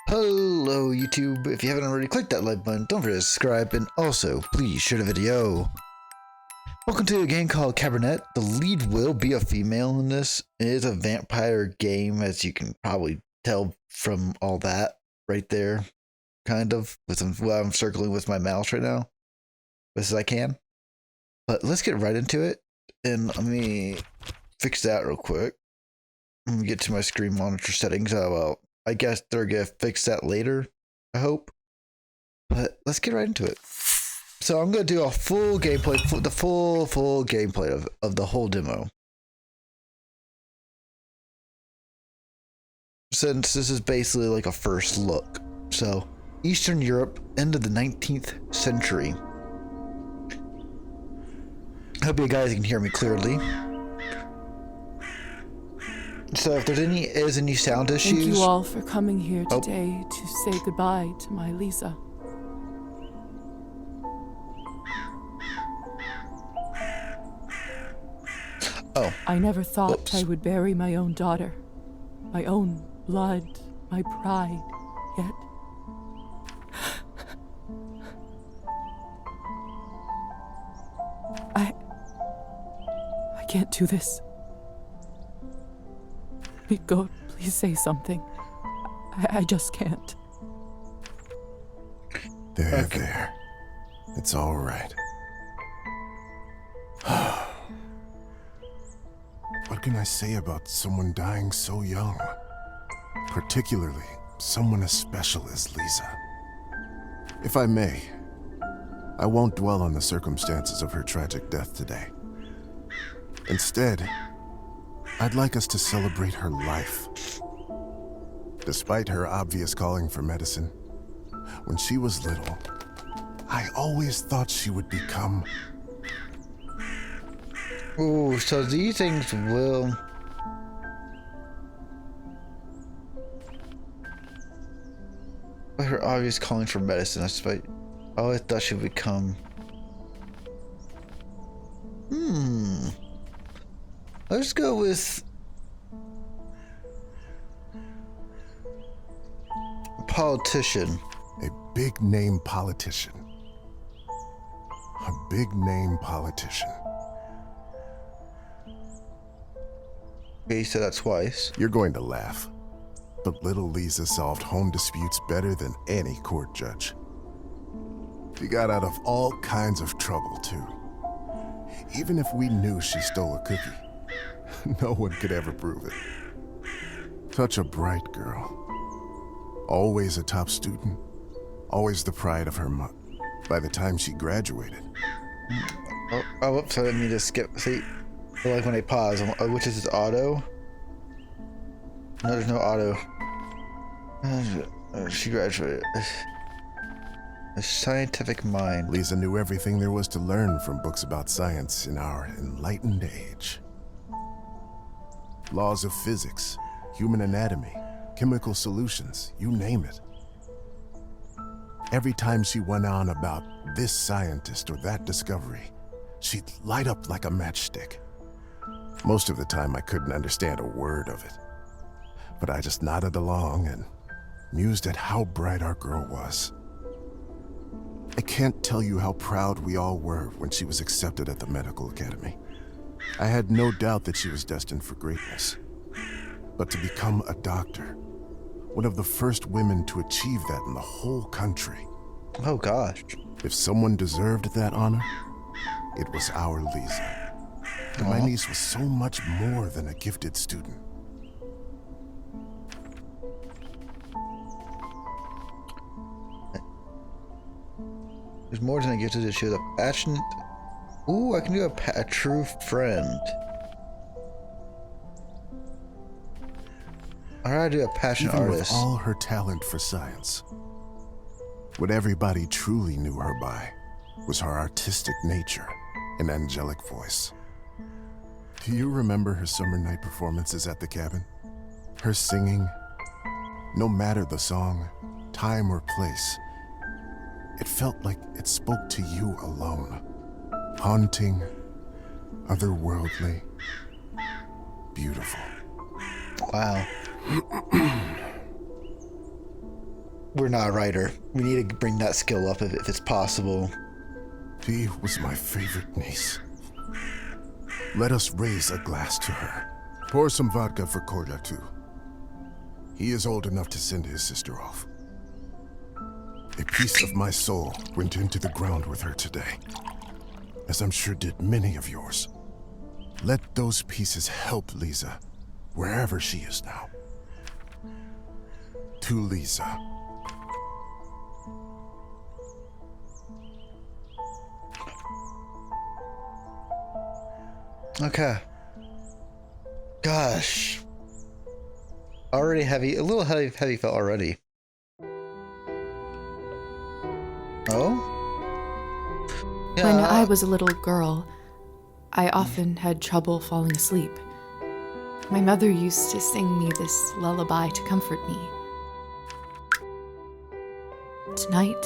Hello YouTube, if you haven't already clicked that like button, don't forget to subscribe, and also, please share the video. Welcome to a game called Cabernet. The lead will be a female in this. It is a vampire game, as you can probably tell from all that right there, kind of, with what I'm circling with my mouse right now, best as I can. But let's get right into it, and let me fix that real quick. Let me get to my screen monitor settings. Well, I guess they're gonna fix that later, I hope. But let's get right into it. So I'm gonna do a full gameplay, the full gameplay of the whole demo. Since this is basically like a first look. So, Eastern Europe, end of the 19th century. I hope you guys can hear me clearly. So if there's any sound issues... Thank you all for coming here today to say goodbye to my Lisa. Oh. I never thought I would bury my own daughter, my own blood, my pride, yet... I can't do this. God, please say something. I just can't. There. It's all right. What can I say about someone dying so young? Particularly someone as special as Lisa. If I may, I won't dwell on the circumstances of her tragic death today. Instead, I'd like us to celebrate her life. Despite her obvious calling for medicine, when she was little, I always thought she would become... Ooh, so these things will... Her obvious calling for medicine, I always thought she would become... Let's go with... politician. A big name politician. A big name politician. Okay, you said that twice. You're going to laugh, but little Lisa solved home disputes better than any court judge. She got out of all kinds of trouble, too. Even if we knew she stole a cookie, no one could ever prove it. Such a bright girl. Always a top student. Always the pride of her mother. By the time she graduated. Oh, whoops, I didn't mean to skip. See, I like when I pause, which is auto. No, there's no auto. She graduated. A scientific mind. Lisa knew everything there was to learn from books about science in our enlightened age. Laws of physics, human anatomy, chemical solutions, you name it. Every time she went on about this scientist or that discovery, she'd light up like a matchstick. Most of the time I couldn't understand a word of it, but I just nodded along and mused at how bright our girl was. I can't tell you how proud we all were when she was accepted at the medical academy. I had no doubt that she was destined for greatness. But to become a doctor, one of the first women to achieve that in the whole country. Oh gosh. If someone deserved that honor, it was our Lisa. And my niece was so much more than a gifted student. There's more than a gifted. She was a passionate... Ooh, I can do a true friend. Alright, I do a passionate artist. With all her talent for science, what everybody truly knew her by was her artistic nature and angelic voice. Do you remember her summer night performances at the cabin? Her singing, no matter the song, time or place, it felt like it spoke to you alone. Haunting, otherworldly, beautiful. Wow. we're not a writer. We need to bring that skill up if it's possible. She was my favorite niece. Let us raise a glass to her. Pour some vodka for Korda, too. He is old enough to send his sister off. A piece of my soul went into the ground with her today, as I'm sure did many of yours. Let those pieces help Lisa, wherever she is now. To Lisa. Okay. Gosh. Already heavy, a little heavy felt already. Oh? Yeah. When I was a little girl, I often had trouble falling asleep. My mother used to sing me this lullaby to comfort me. Tonight,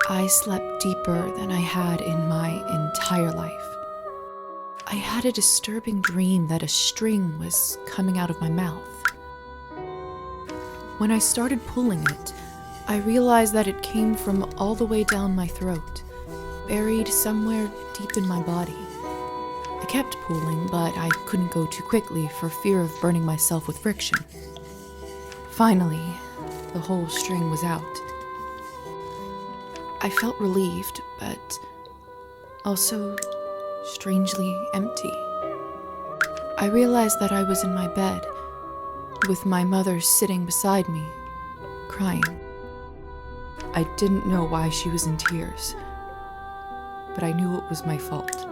I slept deeper than I had in my entire life. I had a disturbing dream that a string was coming out of my mouth. When I started pulling it, I realized that it came from all the way down my throat, buried somewhere deep in my body. I kept pulling, but I couldn't go too quickly for fear of burning myself with friction. Finally, the whole string was out. I felt relieved, but also strangely empty. I realized that I was in my bed, with my mother sitting beside me, crying. I didn't know why she was in tears, but I knew it was my fault.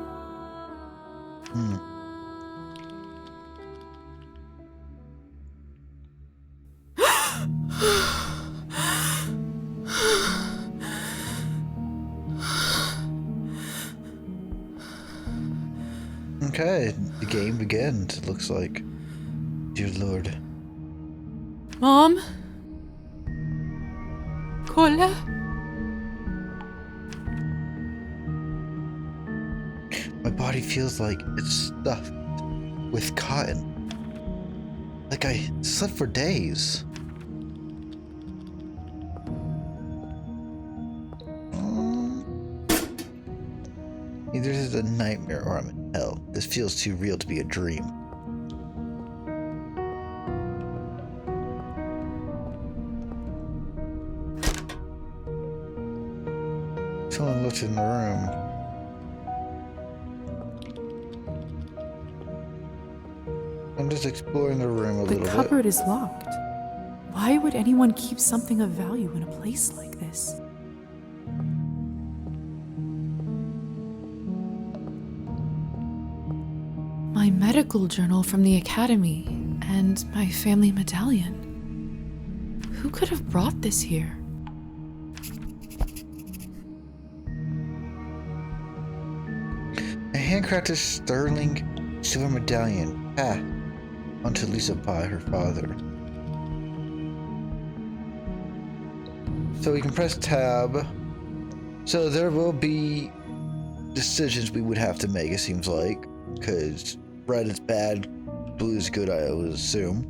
Okay, the game begins, it looks like. Dear Lord. Mom? Cola? My body feels like it's stuffed with cotton. Like I slept for days. Either this is a nightmare or I'm in hell. This feels too real to be a dream. Someone looked in the room. I'm just exploring the room a little bit. The cupboard is locked. Why would anyone keep something of value in a place like this? My medical journal from the academy and my family medallion. Who could have brought this here? A handcrafted sterling silver medallion passed onto Lisa by her father. So we can press tab. So there will be decisions we would have to make, it seems like, because red is bad, blue is good, I would assume.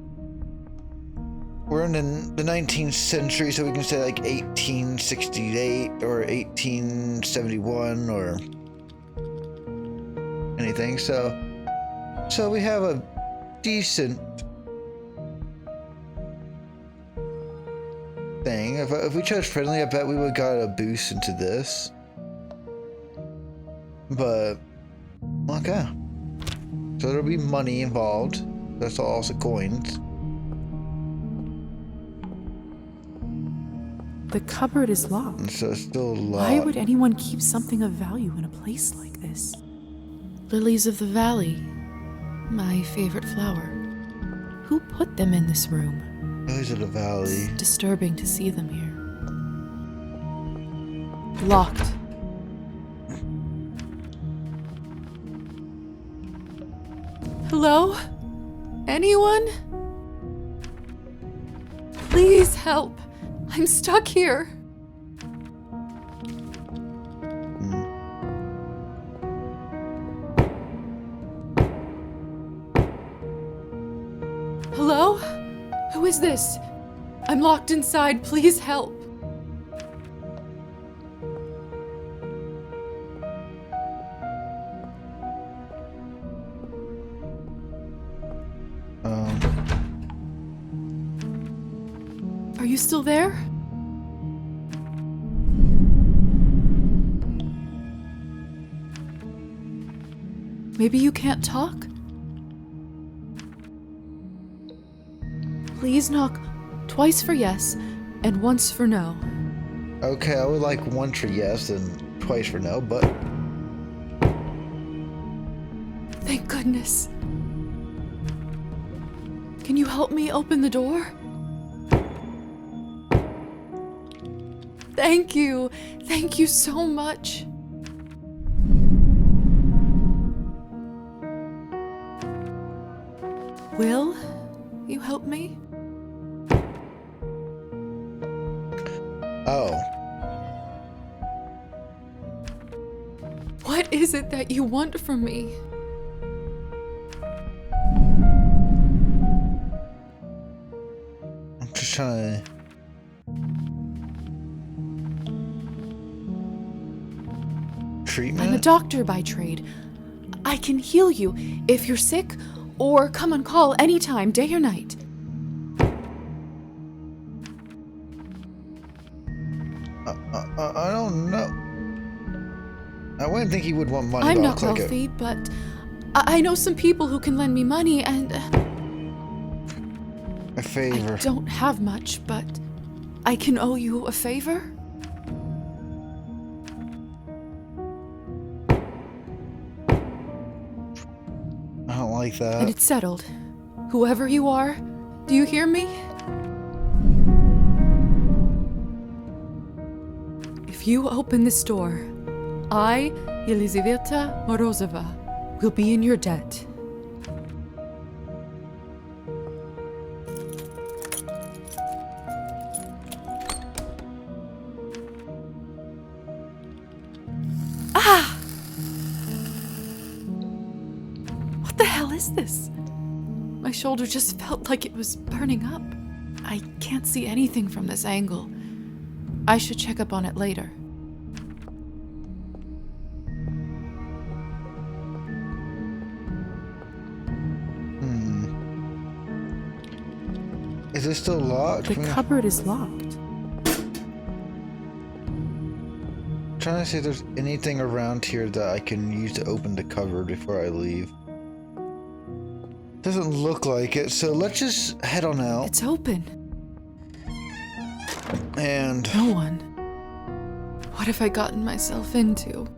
We're in the 19th century, so we can say like 1868 or 1871 or anything. So we have a decent thing. If we chose friendly, I bet we would got a boost into this. But okay. So there'll be money involved. That's also coins. The cupboard is locked. And so it's still locked. Why would anyone keep something of value in a place like this? Lilies of the valley. My favorite flower. Who put them in this room? Lilies of the valley. It's disturbing to see them here. Locked. Hello? Anyone? Please help. I'm stuck here. Hello? Who is this? I'm locked inside. Please help. Are you still there? Maybe you can't talk? Please knock twice for yes and once for no. Okay, I would like once for yes and twice for no, but... Thank goodness. Can you help me open the door? Thank you. Thank you so much. Will you help me? Oh. What is it that you want from me? I'm just trying to... Treatment? I'm a doctor by trade. I can heal you if you're sick, or come on call anytime, day or night. I don't know. I wouldn't think he would want money. I'm but not I'll click wealthy, but I know some people who can lend me money, and a favor. I don't have much, but I can owe you a favor. I don't like that. And it's settled. Whoever you are, do you hear me? If you open this door, I, Elizaveta Morozova, will be in your debt. Ah! What the hell is this? My shoulder just felt like it was burning up. I can't see anything from this angle. I should check up on it later. Is it still locked? The cupboard is locked. Trying to see if there's anything around here that I can use to open the cupboard before I leave. Doesn't look like it, so let's just head on out. It's open. And No one. What have I gotten myself into?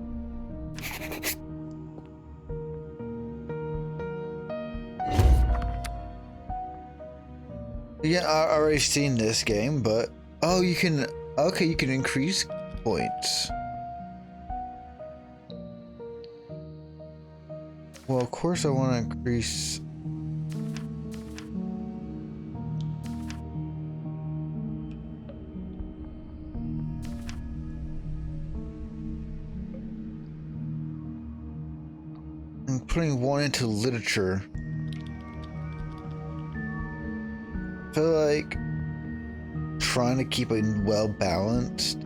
yeah, I already seen this game, but oh, you can you can increase points. Well, of course I want to increase. I'm putting one into literature. I feel like trying to keep it well balanced.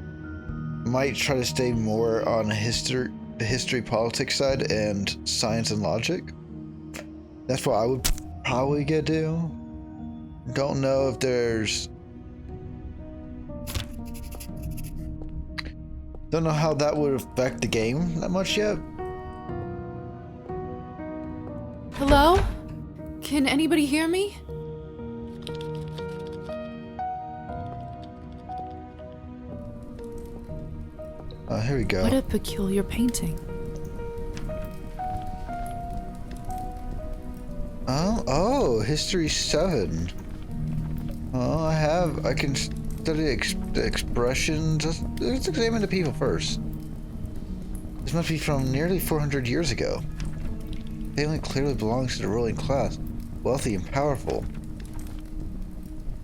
Might try to stay more on the history politics side and science and logic. That's what I would probably get do. Don't know if there's... Don't know how that would affect the game that much yet. Hello? Can anybody hear me? Here we go. What a peculiar painting. Oh, History 7. Oh, I can study the expressions. Let's examine the people first. This must be from nearly 400 years ago. The family clearly belongs to the ruling class, wealthy and powerful.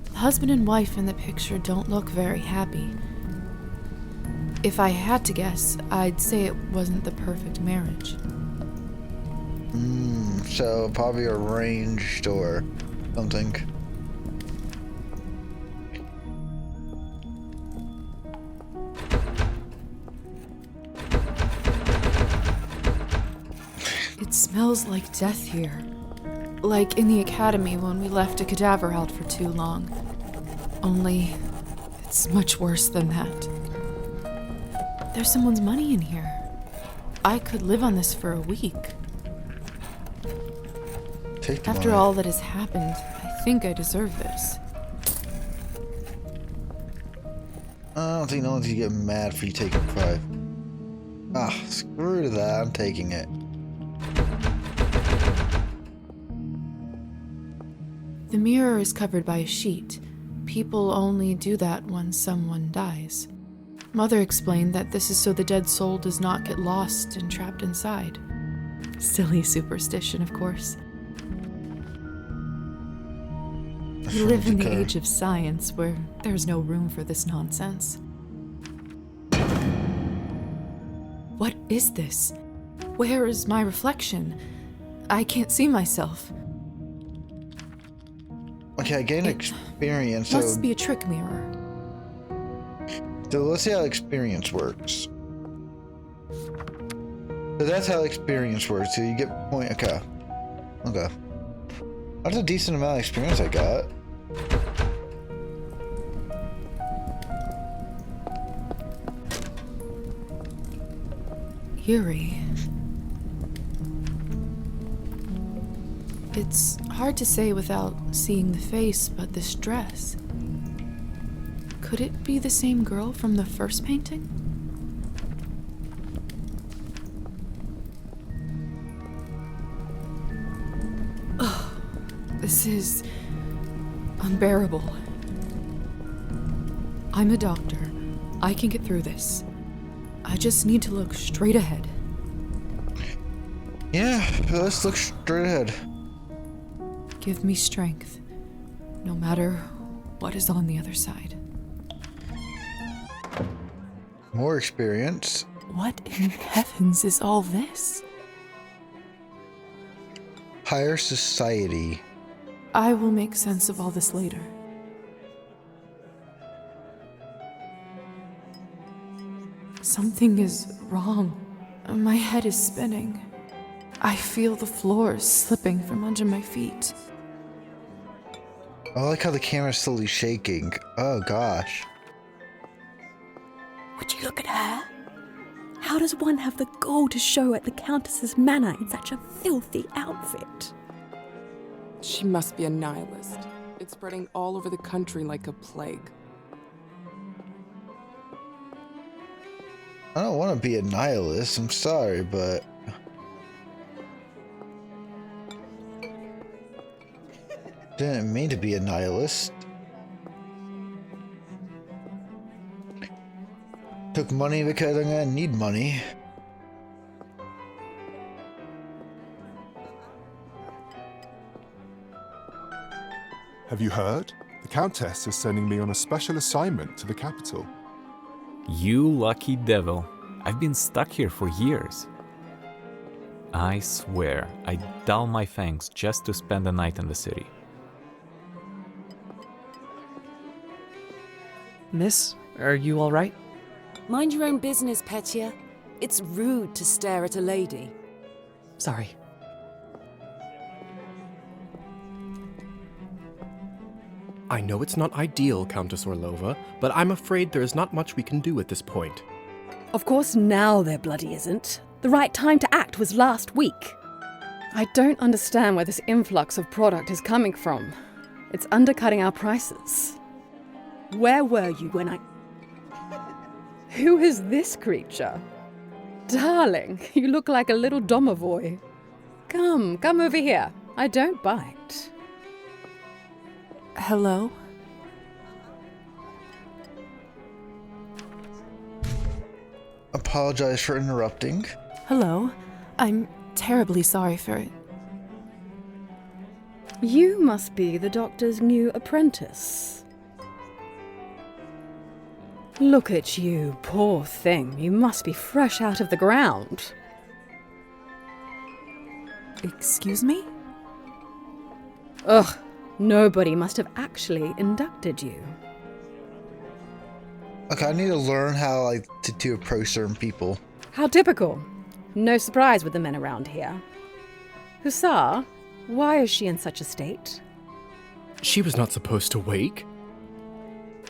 The husband and wife in the picture don't look very happy. If I had to guess, I'd say it wasn't the perfect marriage. So probably arranged or something. smells like death here. Like in the academy when we left a cadaver out for too long. Only, it's much worse than that. There's someone's money in here. I could live on this for a week. Take the After money. all that has happened, I think I deserve this. I don't think no one's gonna get mad for you taking 5. Ah, screw that. I'm taking it. The mirror is covered by a sheet. People only do that when someone dies. Mother explained that this is so the dead soul does not get lost and trapped inside. Silly superstition, of course. We live in the age of science where there's no room for this nonsense. What is this? Where is my reflection? I can't see myself. Okay, I gained experience, so... Must be a trick mirror. So let's see how experience works. So that's how experience works. So you get point. Okay. Okay. That's a decent amount of experience I got. Eerie. It's hard to say without seeing the face, but this dress. Could it be the same girl from the first painting? Ugh, this is unbearable. I'm a doctor. I can get through this. I just need to look straight ahead. Yeah, let's look straight ahead. Give me strength, no matter what is on the other side. More experience. What in heavens is all this? Higher society. I will make sense of all this later. Something is wrong. My head is spinning. I feel the floor slipping from under my feet. I like how the camera's slowly shaking. Oh gosh. Would you look at her? How does one have the gall to show at the Countess's manor in such a filthy outfit? She must be a nihilist. It's spreading all over the country like a plague. I don't want to be a nihilist. I'm sorry, but... Didn't mean to be a nihilist. Took money because I'm gonna need money. Have you heard? The Countess is sending me on a special assignment to the capital. You lucky devil. I've been stuck here for years. I swear, I dull my fangs just to spend the night in the city. Miss, are you all right? Mind your own business, Petya. It's rude to stare at a lady. Sorry. I know it's not ideal, Countess Orlova, but I'm afraid there is not much we can do at this point. Of course now there bloody isn't. The right time to act was last week. I don't understand where this influx of product is coming from. It's undercutting our prices. Where were you when I... Who is this creature? Darling, you look like a little domovoy. Come over here. I don't bite. Hello? Apologize for interrupting. Hello? I'm terribly sorry for it. You must be the doctor's new apprentice. Look at you, poor thing. You must be fresh out of the ground. Excuse me? Ugh, nobody must have actually inducted you. Okay, I need to learn how to approach certain people. How typical. No surprise with the men around here. Hussar, why is she in such a state? She was not supposed to wake.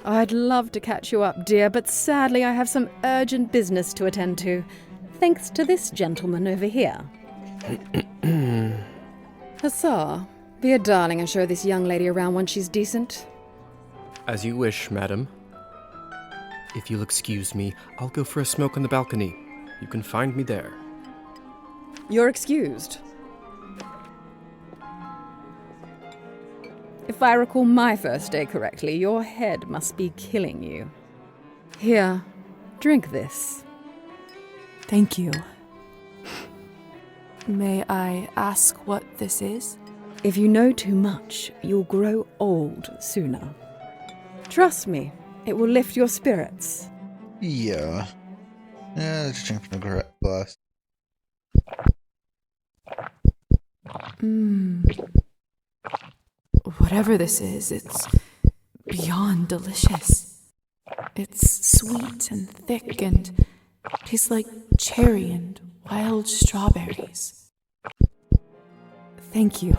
I'd love to catch you up, dear, but sadly I have some urgent business to attend to, thanks to this gentleman over here. Hussar, be a darling and show this young lady around when she's decent. As you wish, madam. If you'll excuse me, I'll go for a smoke on the balcony. You can find me there. You're excused. If I recall my first day correctly, your head must be killing you. Here, drink this. Thank you. May I ask what this is? If you know too much, you'll grow old sooner. Trust me, it will lift your spirits. Yeah. Yeah, let's drink from the glass. Whatever this is, it's beyond delicious. It's sweet and thick and tastes like cherry and wild strawberries. Thank you.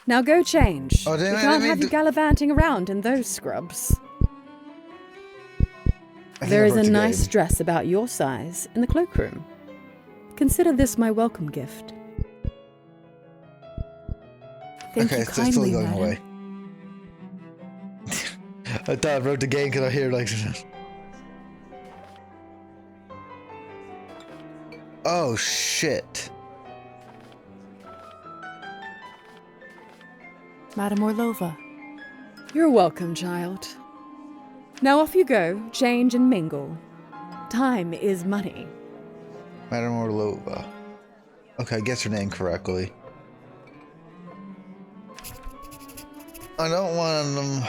Now go change. Oh, damn we it, can't I have you mean gallivanting around in those scrubs. I think There I is a broke the nice game. dress about your size in the cloakroom. Consider this my welcome gift. Thank Okay, you it's still kindly, going madam. away. I thought I broke the game because I hear like. Oh shit. Madame Orlova. You're welcome, child. Now off you go, change and mingle. Time is money. Madame Orlova. Okay, I guessed her name correctly. I don't want them.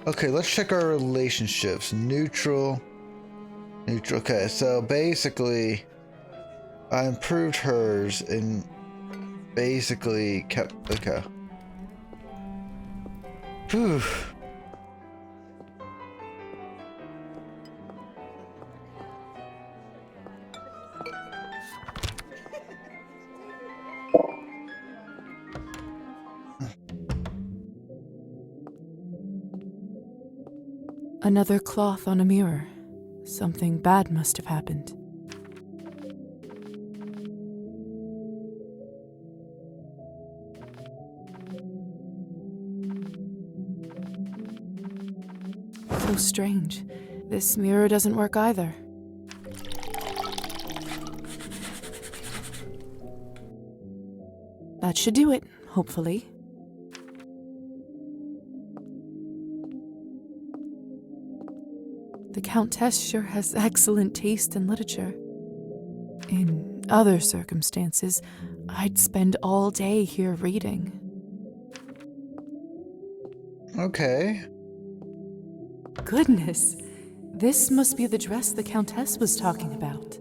Okay, let's check our relationships. Neutral. Neutral. Okay, so basically, I improved hers and basically kept. Okay. Whew. Another cloth on a mirror. Something bad must have happened. So strange. This mirror doesn't work either. That should do it, hopefully. The Countess sure has excellent taste in literature. In other circumstances, I'd spend all day here reading. Okay. Goodness, this must be the dress the Countess was talking about.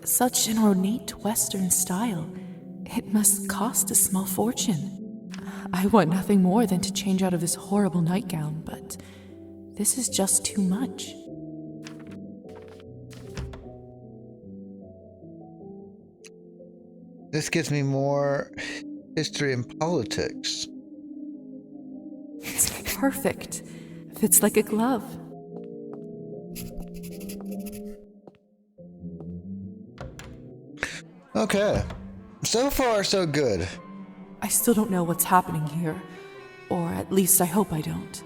Such an ornate Western style. It must cost a small fortune. I want nothing more than to change out of this horrible nightgown, but this is just too much. This gives me more history and politics. It's perfect. Fits like a glove. Okay. So far, so good. I still don't know what's happening here, or at least I hope I don't.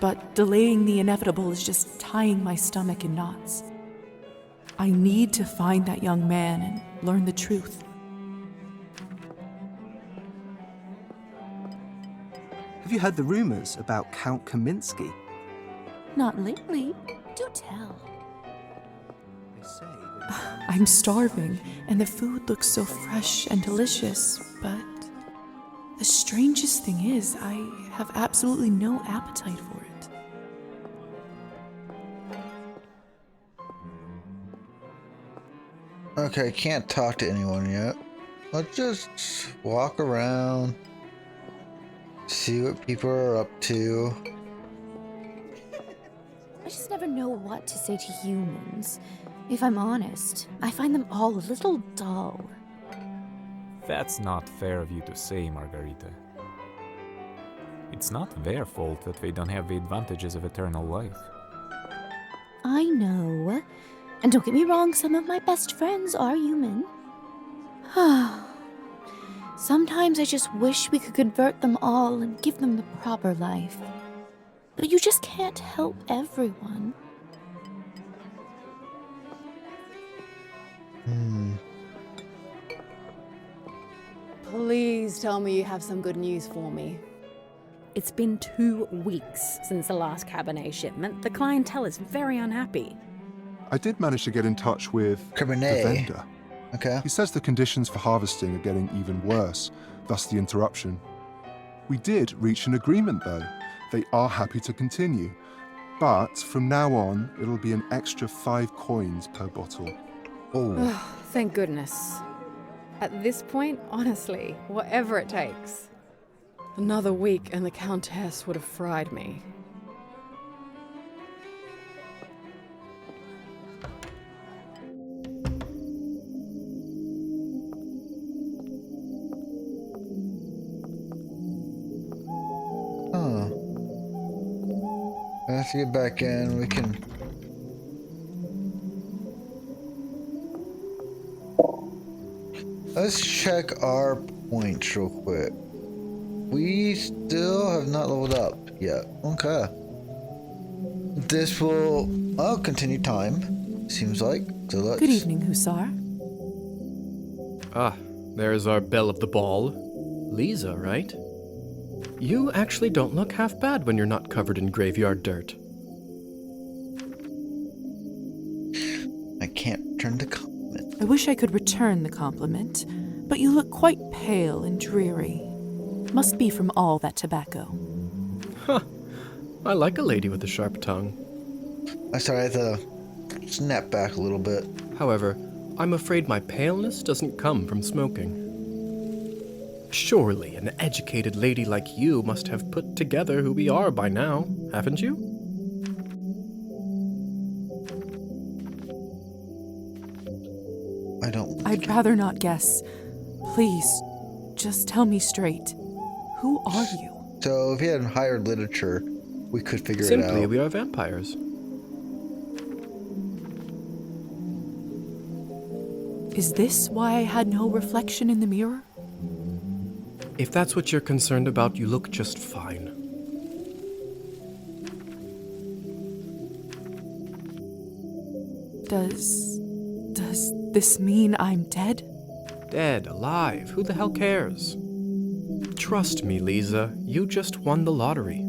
But delaying the inevitable is just tying my stomach in knots. I need to find that young man and learn the truth. Have you heard the rumors about Count Kaminsky? Not lately. Do tell. They say that I'm starving, and the food looks so fresh and delicious, but the strangest thing is, I have absolutely no appetite for it. Okay, can't talk to anyone yet. Let's just walk around, see what people are up to. I just never know what to say to humans. If I'm honest, I find them all a little dull. That's not fair of you to say, Margarita. It's not their fault that they don't have the advantages of eternal life. I know. And don't get me wrong, some of my best friends are human. Sometimes I just wish we could convert them all and give them the proper life. But you just can't help everyone. Please tell me you have some good news for me. It's been 2 weeks since the last Cabernet shipment. The clientele is very unhappy. I did manage to get in touch with Cabernet. the vendor. Okay. He says the conditions for harvesting are getting even worse, thus the interruption. We did reach an agreement though. They are happy to continue. But from now on, it'll be an extra 5 coins per bottle. Oh. Thank goodness. At this point, honestly, whatever it takes. Another week and the Countess would have fried me. Huh. Let's get back in. We can. Let's check our points real quick. We still have not leveled up yet. Okay. This will continue time, seems like. So let's. Good evening, Hussar. Ah, there's our belle of the ball. Lisa, right? You actually don't look half bad when you're not covered in graveyard dirt. I can't return the compliment. I wish I could return the compliment, but you look quite pale and dreary. Must be from all that tobacco. Huh. I like a lady with a sharp tongue. I'm sorry, I had to snap back a little bit. However, I'm afraid my paleness doesn't come from smoking. Surely an educated lady like you must have put together who we are by now, haven't you? I'd rather not guess. Please, just tell me straight. Who are you? So if you had hired literature, we could figure it out. Simply, we are vampires. Is this why I had no reflection in the mirror? If that's what you're concerned about, you look just fine. Does this mean I'm dead? Dead, alive, who the hell cares? Trust me, Lisa, you just won the lottery.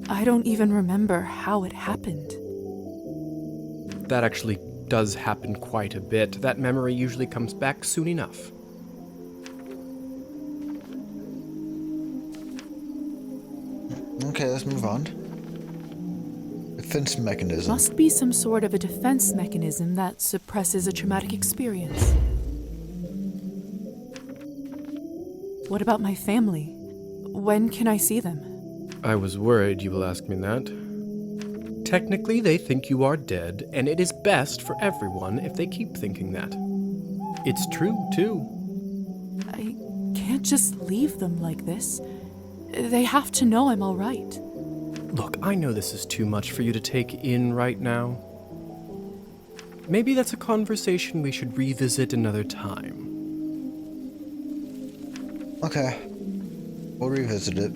I don't even remember how it happened. That actually does happen quite a bit. That memory usually comes back soon enough. Okay, let's move on. Defense mechanism. Must be some sort of a defense mechanism that suppresses a traumatic experience. What about my family? When can I see them? I was worried you will ask me that. Technically, they think you are dead, and it is best for everyone if they keep thinking that. It's true, too. I can't just leave them like this. They have to know I'm all right. Look, I know this is too much for you to take in right now. Maybe that's a conversation we should revisit another time. Okay. We'll revisit it.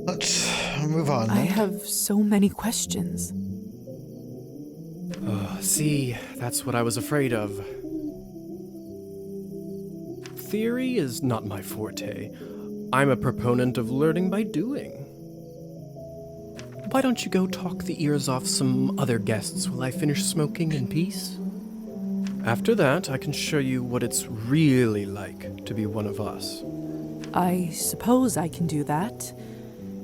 Let's move on then. I have so many questions. See, that's what I was afraid of. Theory is not my forte. I'm a proponent of learning by doing. Why don't you go talk the ears off some other guests while I finish smoking in peace? After that, I can show you what it's really like to be one of us. I suppose I can do that.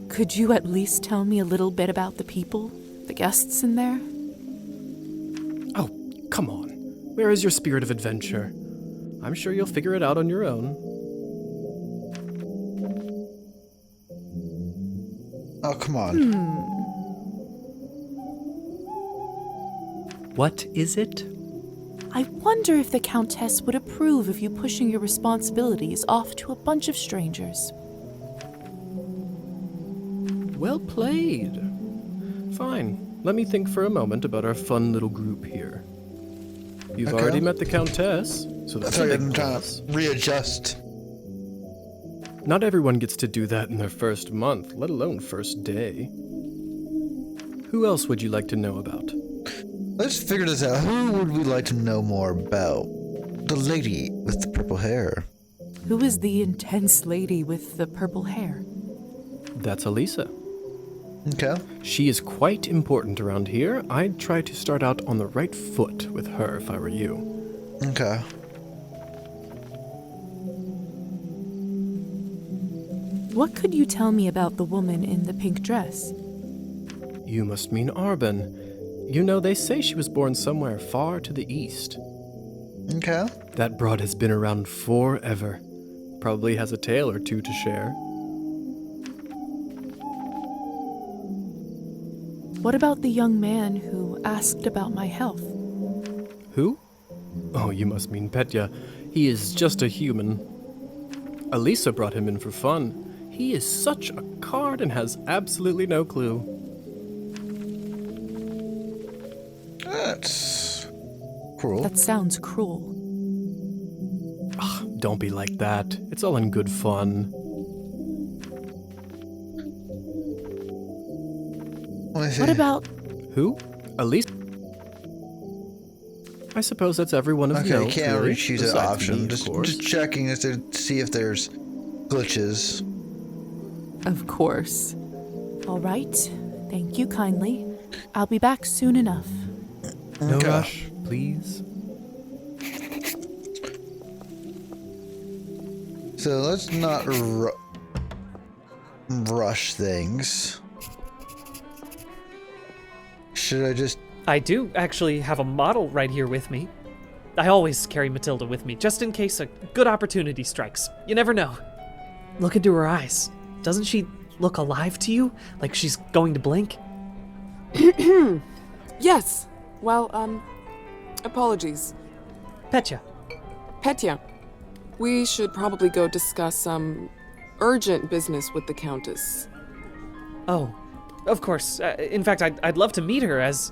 Could you at least tell me a little bit about the people, the guests in there? Oh, come on. Where is your spirit of adventure? I'm sure you'll figure it out on your own. Oh, come on. What is it? I wonder if the Countess would approve of you pushing your responsibilities off to a bunch of strangers. Well played. Fine. Let me think for a moment about our fun little group here. You've already met the Countess, so that's a big plus. Readjust. Not everyone gets to do that in their first month, let alone first day. Who else would you like to know about? Let's figure this out. Who would we like to know more about? The lady with the purple hair. Who is the intense lady with the purple hair? That's Elisa. Okay. She is quite important around here. I'd try to start out on the right foot with her if I were you. Okay. What could you tell me about the woman in the pink dress? You must mean Arbon. You know, they say she was born somewhere far to the east. Okay. That broad has been around forever. Probably has a tale or two to share. What about the young man who asked about my health? Who? Oh, you must mean Petya. He is just a human. Elisa brought him in for fun. He is such a card and has absolutely no clue. That's cruel. That sounds cruel. Ugh, don't be like that. It's all in good fun. What about... Who? Elisa? I suppose that's everyone of note. Okay, can't really, choose an besides option. me, of course. Just checking to see if there's glitches. Of course. All right. Thank you kindly. I'll be back soon enough. No Okay. rush, please. So let's not rush things. Should I just... I do actually have a model right here with me. I always carry Matilda with me, just in case a good opportunity strikes. You never know. Look into her eyes. Doesn't she look alive to you? Like she's going to blink? Yes. Well, apologies. Petya. Petya, we should probably go discuss some urgent business with the Countess. Oh, of course. In fact, I'd love to meet her as...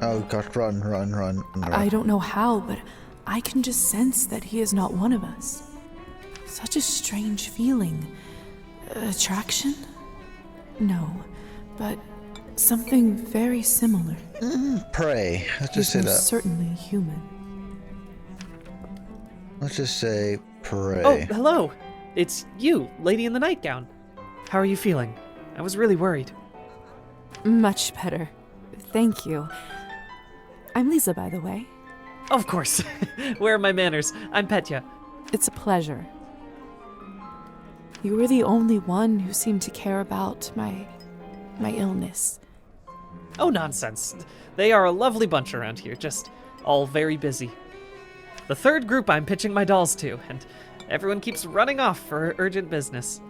Oh gosh, run. I don't know how, but I can just sense that he is not one of us. Such a strange feeling. Attraction? No, but something very similar. Pray. Let's just say He's that. most certainly human. Let's just say pray. Oh, hello. It's you, lady in the nightgown. How are you feeling? I was really worried. Much better. Thank you. I'm Lisa, by the way. Of course. Where are my manners? I'm Petya. It's a pleasure. You were the only one who seemed to care about my illness. Oh, nonsense. They are a lovely bunch around here, just all very busy. The third group I'm pitching my dolls to, and everyone keeps running off for urgent business.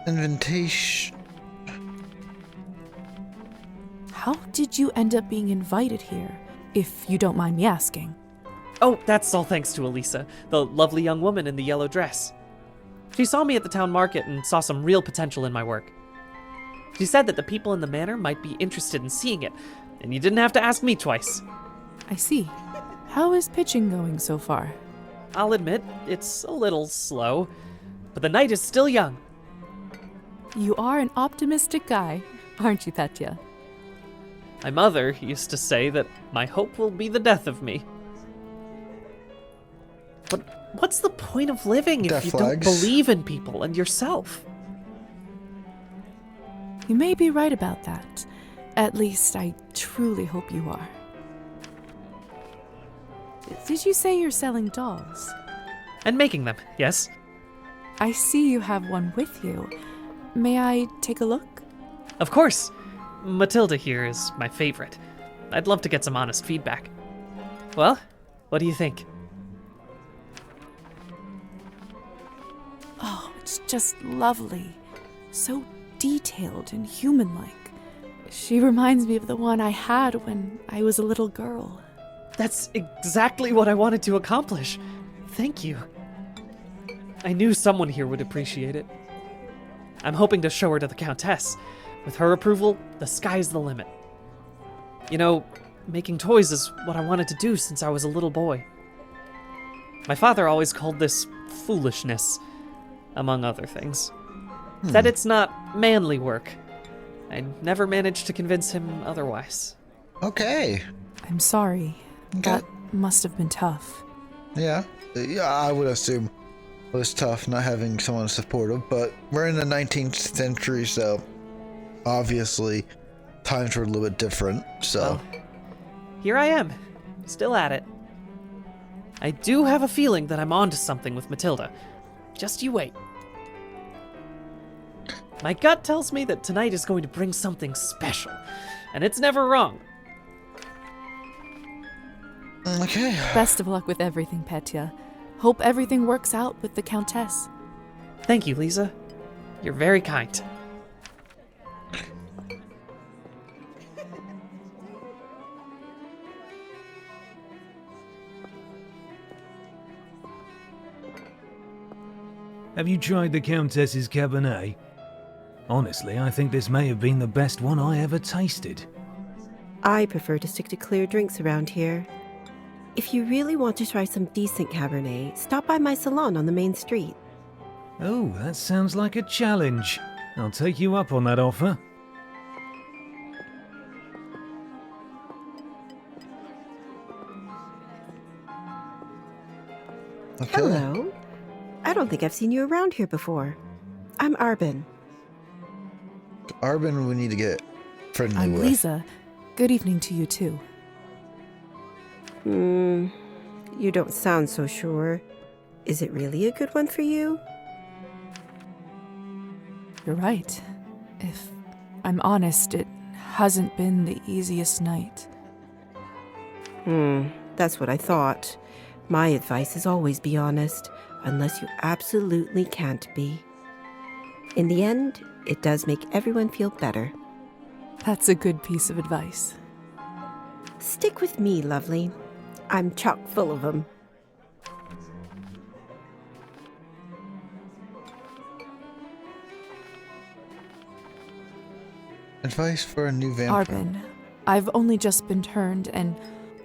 Invitation. How did you end up being invited here, if you don't mind me asking? Oh, that's all thanks to Elisa, the lovely young woman in the yellow dress. She saw me at the town market and saw some real potential in my work. She said that the people in the manor might be interested in seeing it, and you didn't have to ask me twice. I see. How is pitching going so far? I'll admit, it's a little slow, but the night is still young. You are an optimistic guy, aren't you, Petya? My mother used to say that my hope will be the death of me. But what's the point of living if you don't believe in people and yourself? You may be right about that. At least I truly hope you are. Did you say you're selling dolls? And making them, yes. I see you have one with you. May I take a look? Of course. Matilda here is my favorite. I'd love to get some honest feedback. Well, what do you think? Oh, it's just lovely. So detailed and human-like. She reminds me of the one I had when I was a little girl. That's exactly what I wanted to accomplish. Thank you. I knew someone here would appreciate it. I'm hoping to show her to the Countess. With her approval, the sky's the limit. You know, making toys is what I wanted to do since I was a little boy. My father always called this foolishness, among other things. Said it's not manly work. I never managed to convince him otherwise. Okay. I'm sorry. Okay. That must have been tough. Yeah, I would assume it was tough not having someone supportive, but we're in the 19th century, so obviously times were a little bit different, so. Well, here I am, still at it. I do have a feeling that I'm onto something with Matilda. Just you wait. My gut tells me that tonight is going to bring something special, and it's never wrong. Okay. Best of luck with everything, Petya. Hope everything works out with the Countess. Thank you, Lisa. You're very kind. Have you tried the Countess's Cabernet? Honestly, I think this may have been the best one I ever tasted. I prefer to stick to clear drinks around here. If you really want to try some decent Cabernet, stop by my salon on the main street. Oh, that sounds like a challenge. I'll take you up on that offer. Okay. Hello. I don't think I've seen you around here before. I'm Arbin. Arbin, we need to get friendly I'm with. Lisa. Good evening to you, too. You don't sound so sure. Is it really a good one for you? You're right. If I'm honest, it hasn't been the easiest night. That's what I thought. My advice is always be honest, unless you absolutely can't be. In the end, it does make everyone feel better. That's a good piece of advice. Stick with me, lovely. I'm chock full of them. Advice for a new vampire. Arbin, I've only just been turned, and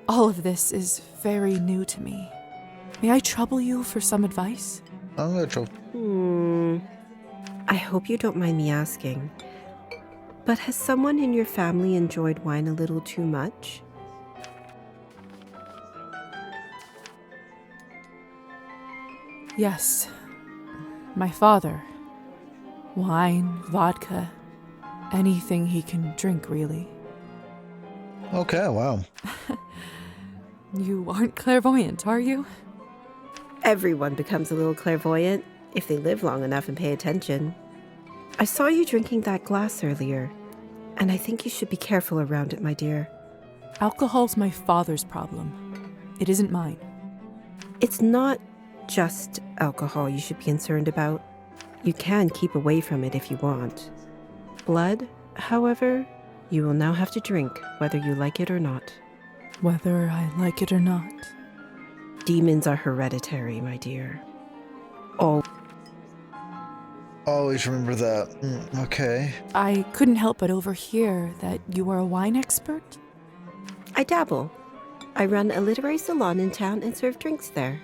all of this is very new to me. May I trouble you for some advice? I'm gonna trouble. I hope you don't mind me asking, but has someone in your family enjoyed wine a little too much? Yes. My father. Wine, vodka, anything he can drink, really. Okay, wow. You aren't clairvoyant, are you? Everyone becomes a little clairvoyant if they live long enough and pay attention. I saw you drinking that glass earlier, and I think you should be careful around it, my dear. Alcohol's my father's problem. It isn't mine. It's not just alcohol you should be concerned about. You can keep away from it if you want. Blood, however, you will now have to drink whether you like it or not. Whether I like it or not. Demons are hereditary, my dear. Always remember that. Okay. I couldn't help but overhear that you are a wine expert? I dabble. I run a literary salon in town and serve drinks there.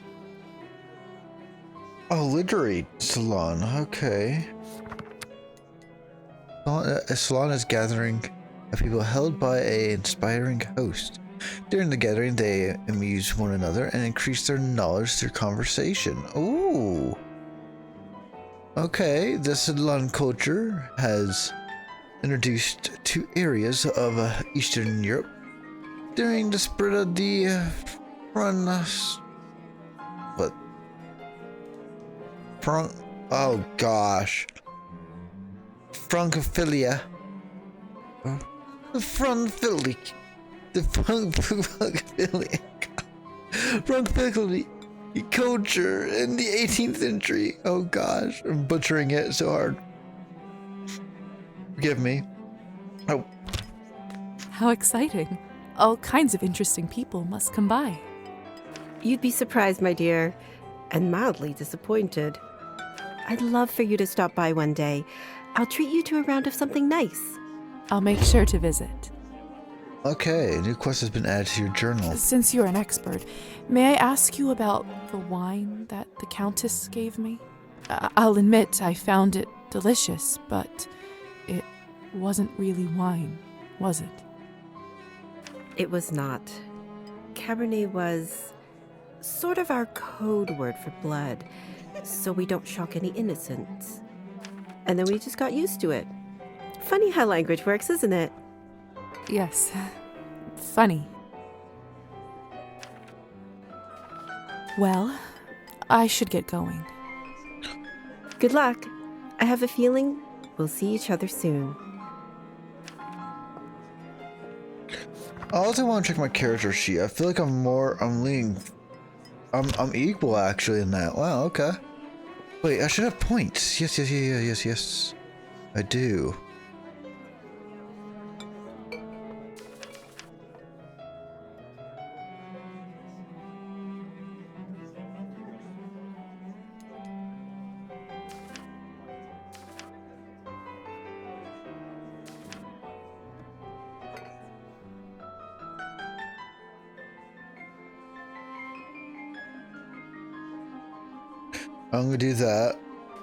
Oh, literary salon. Okay. A salon is gathering of people held by an inspiring host. During the gathering, they amuse one another and increase their knowledge through conversation. Ooh. Okay, the salon culture has introduced two areas of Eastern Europe during the spread of the oh gosh. Francophilia. Francophilia culture in the 18th century. Oh gosh, I'm butchering it so hard. Forgive me. Oh, How exciting. All kinds of interesting people must come by. You'd be surprised, my dear, and mildly disappointed. I'd love for you to stop by one day. I'll treat you to a round of something nice. I'll make sure to visit. okay. A new quest has been added to your journal. Since you're an expert, may I ask you about the wine that the Countess gave me? I'll admit I found it delicious, but it wasn't really wine, was it? It was not. Cabernet was sort of our code word for blood, so we don't shock any innocents. And then we just got used to it. Funny how language works, isn't it? Yes. Funny. Well, I should get going. Good luck. I have a feeling we'll see each other soon. I also want to check my character sheet. I feel like I'm equal actually in that. Wow, okay. Wait, I should have points. Yes. I do. I'm gonna do that.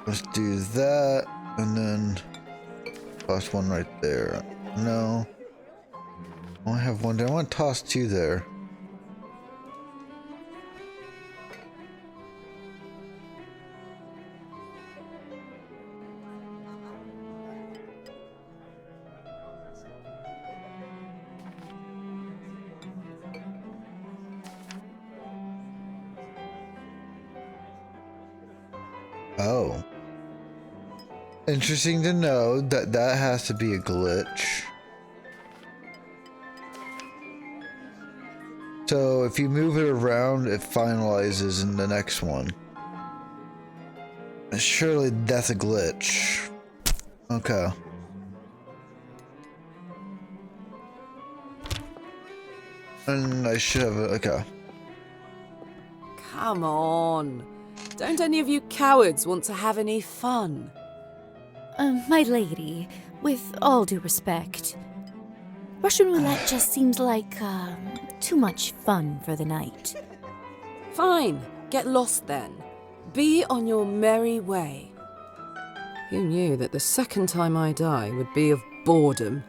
Let's do that, and then toss one right there. No, I only have one there. I want to toss two there. Oh. Interesting to know that that has to be a glitch. So if you move it around, it finalizes in the next one. Surely that's a glitch. Okay. And I should have okay. Come on. Don't any of you cowards want to have any fun? My lady, with all due respect, Russian roulette just seems like, too much fun for the night. Fine, get lost then. Be on your merry way. Who knew that the second time I die would be of boredom?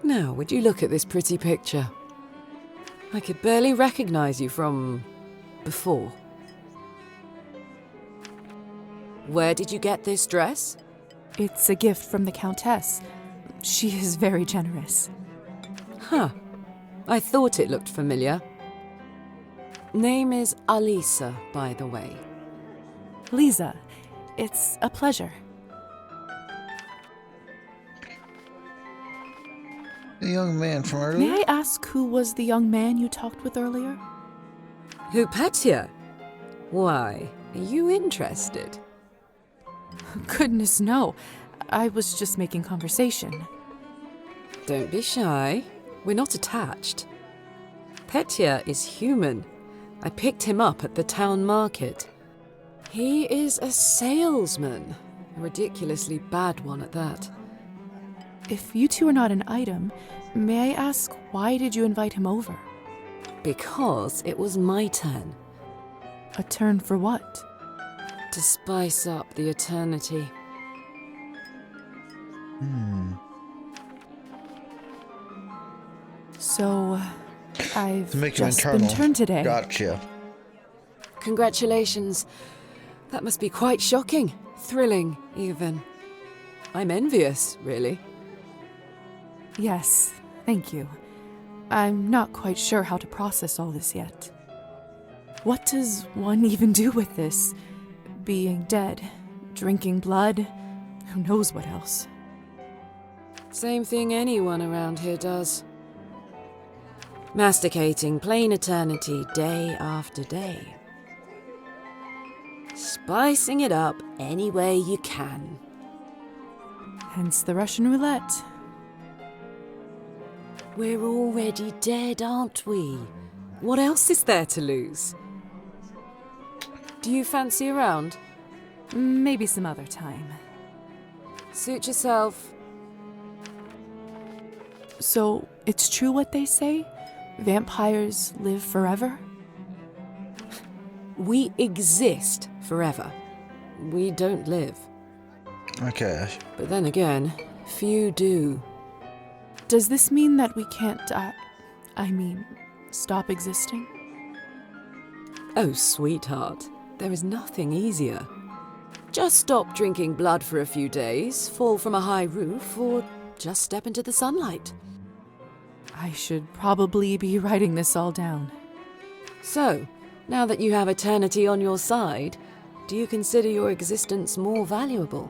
Now, would you look at this pretty picture? I could barely recognize you from before. Where did you get this dress? It's a gift from the Countess. She is very generous. Huh. I thought it looked familiar. Name is Alisa, by the way. Lisa, it's a pleasure. The young man from earlier? May I ask who was the young man you talked with earlier? Who, Petya? Why, are you interested? Goodness, no. I was just making conversation. Don't be shy. We're not attached. Petya is human. I picked him up at the town market. He is a salesman. A ridiculously bad one at that. If you two are not an item, may I ask why did you invite him over? Because it was my turn. A turn for what? To spice up the eternity. So, I've To make you just internal. been turned today. Gotcha. Congratulations. That must be quite shocking. Thrilling, even. I'm envious, really. Yes, thank you. I'm not quite sure how to process all this yet. What does one even do with this? Being dead, drinking blood, who knows what else? Same thing anyone around here does. Masticating plain eternity day after day. Spicing it up any way you can. Hence the Russian roulette. We're already dead, aren't we? What else is there to lose? Do you fancy a round? Maybe some other time. Suit yourself. So, it's true what they say? Vampires live forever? We exist forever. We don't live. Okay. But then again, few do. Does this mean that we can't stop existing? Oh, sweetheart, there is nothing easier. Just stop drinking blood for a few days, fall from a high roof, or just step into the sunlight. I should probably be writing this all down. So, now that you have eternity on your side, do you consider your existence more valuable?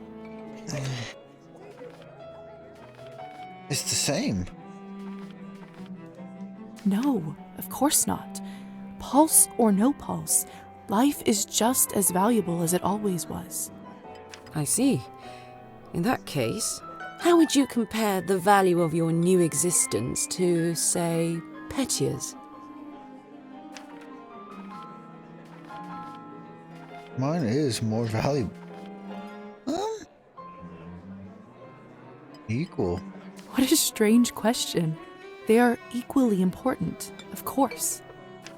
It's the same. No, of course not. Pulse or no pulse, life is just as valuable as it always was. I see. In that case, how would you compare the value of your new existence to, say, Petya's? Mine is more valuable. Equal. What a strange question. They are equally important, of course.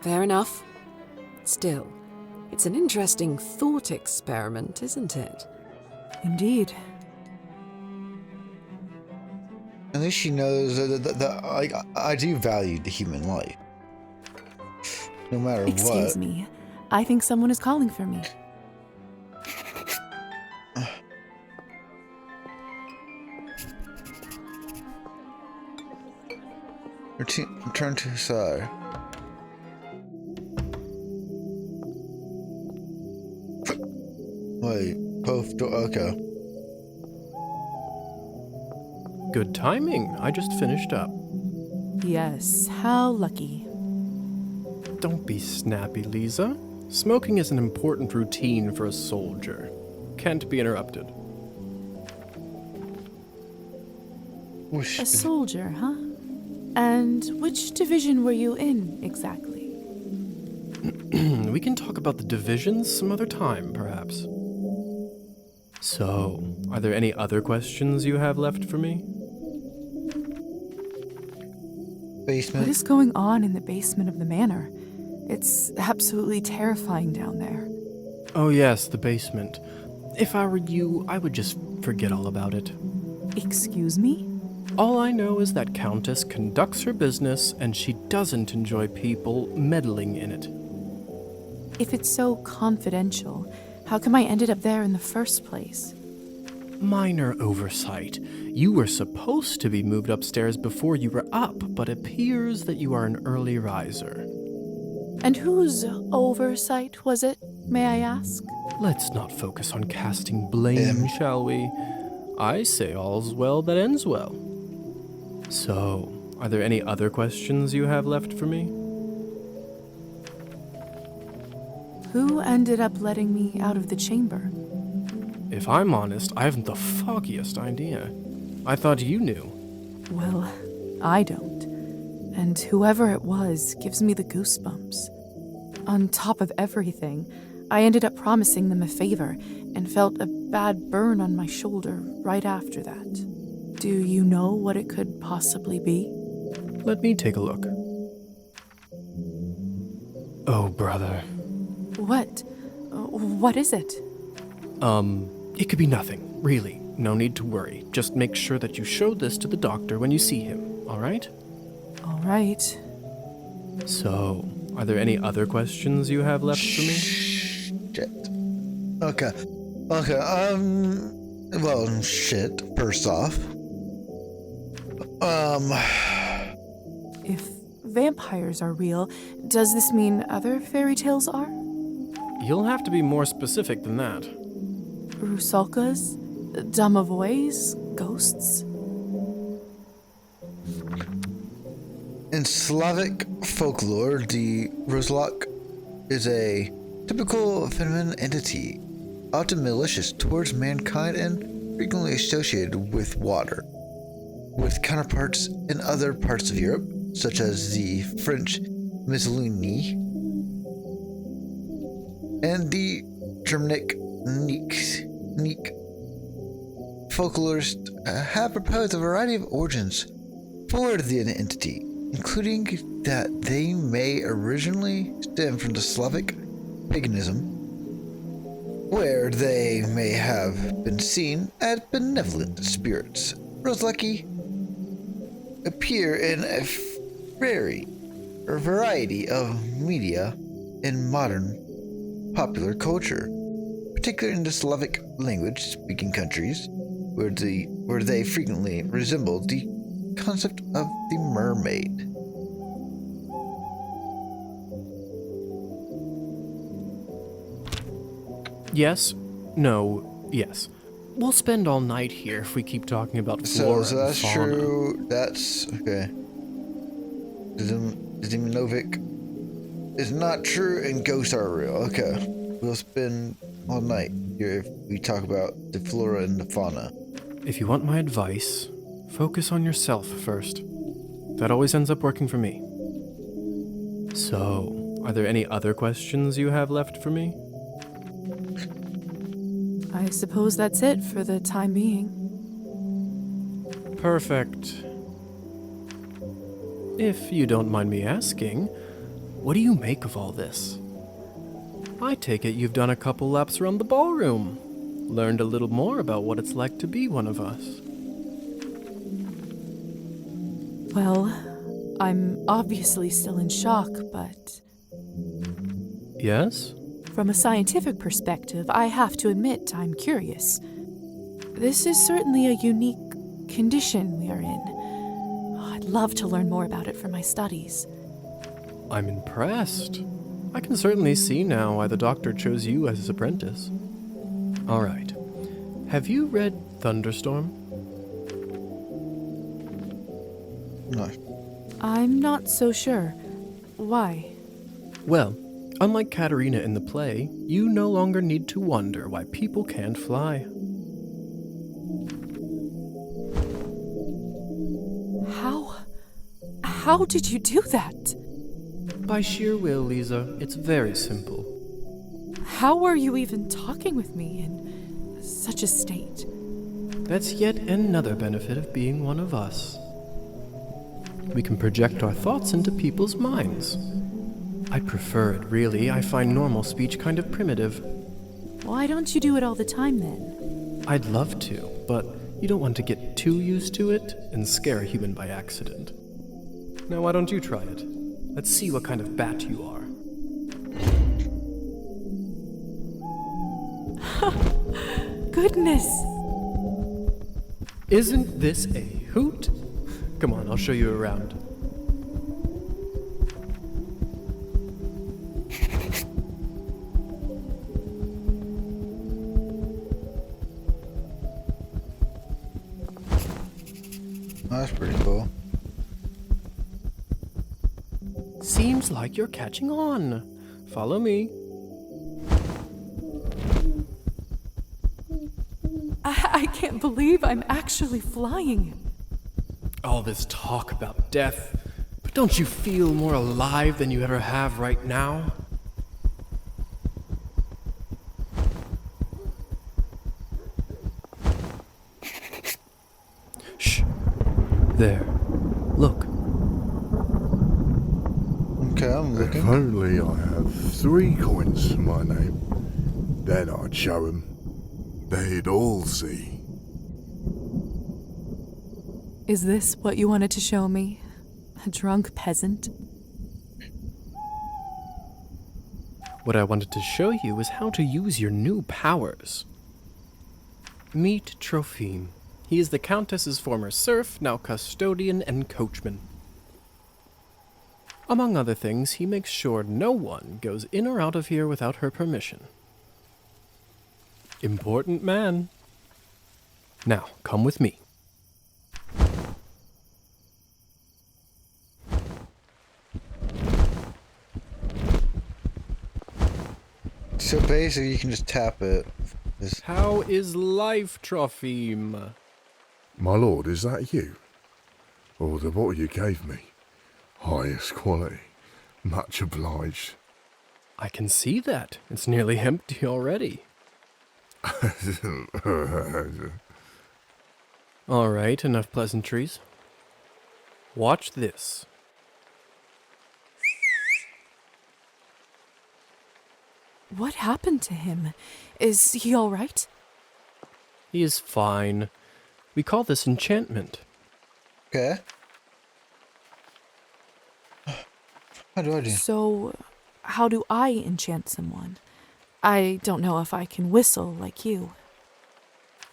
Fair enough. Still, it's an interesting thought experiment, isn't it? Indeed. At least she knows that I do value the human life. No matter what. Excuse me. I think someone is calling for me. Return to her side. Wait, both door. Okay. Good timing. I just finished up. Yes, how lucky. Don't be snappy, Lisa. Smoking is an important routine for a soldier. Can't be interrupted. A soldier, huh? And which division were you in, exactly? We can talk about the divisions some other time, perhaps. So, are there any other questions you have left for me? Basement. What is going on in the basement of the manor? It's absolutely terrifying down there. Oh yes, the basement. If I were you, I would just forget all about it. Excuse me? All I know is that Countess conducts her business and she doesn't enjoy people meddling in it. If it's so confidential, how come I ended up there in the first place? Minor oversight. You were supposed to be moved upstairs before you were up, but appears that you are an early riser. And whose oversight was it, may I ask? Let's not focus on casting blame, shall we? I say all's well that ends well. So, are there any other questions you have left for me? Who ended up letting me out of the chamber? If I'm honest, I haven't the foggiest idea. I thought you knew. Well, I don't. And whoever it was gives me the goosebumps. On top of everything, I ended up promising them a favor and felt a bad burn on my shoulder right after that. Do you know what it could possibly be? Let me take a look. Oh, brother. What? What is it? It could be nothing, really. No need to worry. Just make sure that you show this to the doctor when you see him, all right? All right. So, are there any other questions you have left for me? Shit. Okay. Well, shit, first off. If vampires are real, does this mean other fairy tales are? You'll have to be more specific than that. Rusalkas? Domovoys? Ghosts? In Slavic folklore, the Rozlok is a typical feminine entity, often malicious towards mankind and frequently associated with water, with counterparts in other parts of Europe, such as the French Misolyni and the Germanic Neek. Folklorists have proposed a variety of origins for the entity, including that they may originally stem from the Slavic paganism, where they may have been seen as benevolent spirits. Rozleki appear in a variety of media in modern popular culture, particularly in the Slavic language-speaking countries, where they frequently resemble the concept of the mermaid. Yes, no, yes. We'll spend all night here if we keep talking about flora So and that's fauna. true. That's okay. Ziminovic is not true and ghosts are real. Okay. We'll spend all night here if we talk about the flora and the fauna. If you want my advice, focus on yourself first. That always ends up working for me. So, are there any other questions you have left for me? I suppose that's it for the time being. Perfect. If you don't mind me asking, what do you make of all this? I take it you've done a couple laps around the ballroom, learned a little more about what it's like to be one of us. Well, I'm obviously still in shock, but Yes? from a scientific perspective, I have to admit I'm curious. This is certainly a unique condition we are in. I'd love to learn more about it for my studies. I'm impressed. I can certainly see now why the doctor chose you as his apprentice. All right. Have you read Thunderstorm? No. I'm not so sure. Why? Well, unlike Katerina in the play, you no longer need to wonder why people can't fly. How did you do that? By sheer will, Lisa. It's very simple. How were you even talking with me in such a state? That's yet another benefit of being one of us. We can project our thoughts into people's minds. I prefer it, really. I find normal speech kind of primitive. Why don't you do it all the time then? I'd love to, but you don't want to get too used to it and scare a human by accident. Now, why don't you try it? Let's see what kind of bat you are. Goodness! Isn't this a hoot? Come on, I'll show you around. That's pretty cool. Seems like you're catching on. Follow me. I can't believe I'm actually flying. All this talk about death, but don't you feel more alive than you ever have right now? Shh. There. Look. Okay, I'm looking. If only I have 3 coins to my name, then I'd show 'em. They'd all see. Is this what you wanted to show me? A drunk peasant? What I wanted to show you is how to use your new powers. Meet Trophime. He is the Countess's former serf, now custodian and coachman. Among other things, he makes sure no one goes in or out of here without her permission. Important man. Now, come with me. so basically you can just tap it. How is life, Trophime? My lord, is that you? Oh, the bottle you gave me. Highest quality. Much obliged. I can see that. It's nearly empty already. All right, enough pleasantries. Watch this. What happened to him? Is he all right? He is fine. We call this enchantment. Okay. How do I do? So, how do I enchant someone? I don't know if I can whistle like you.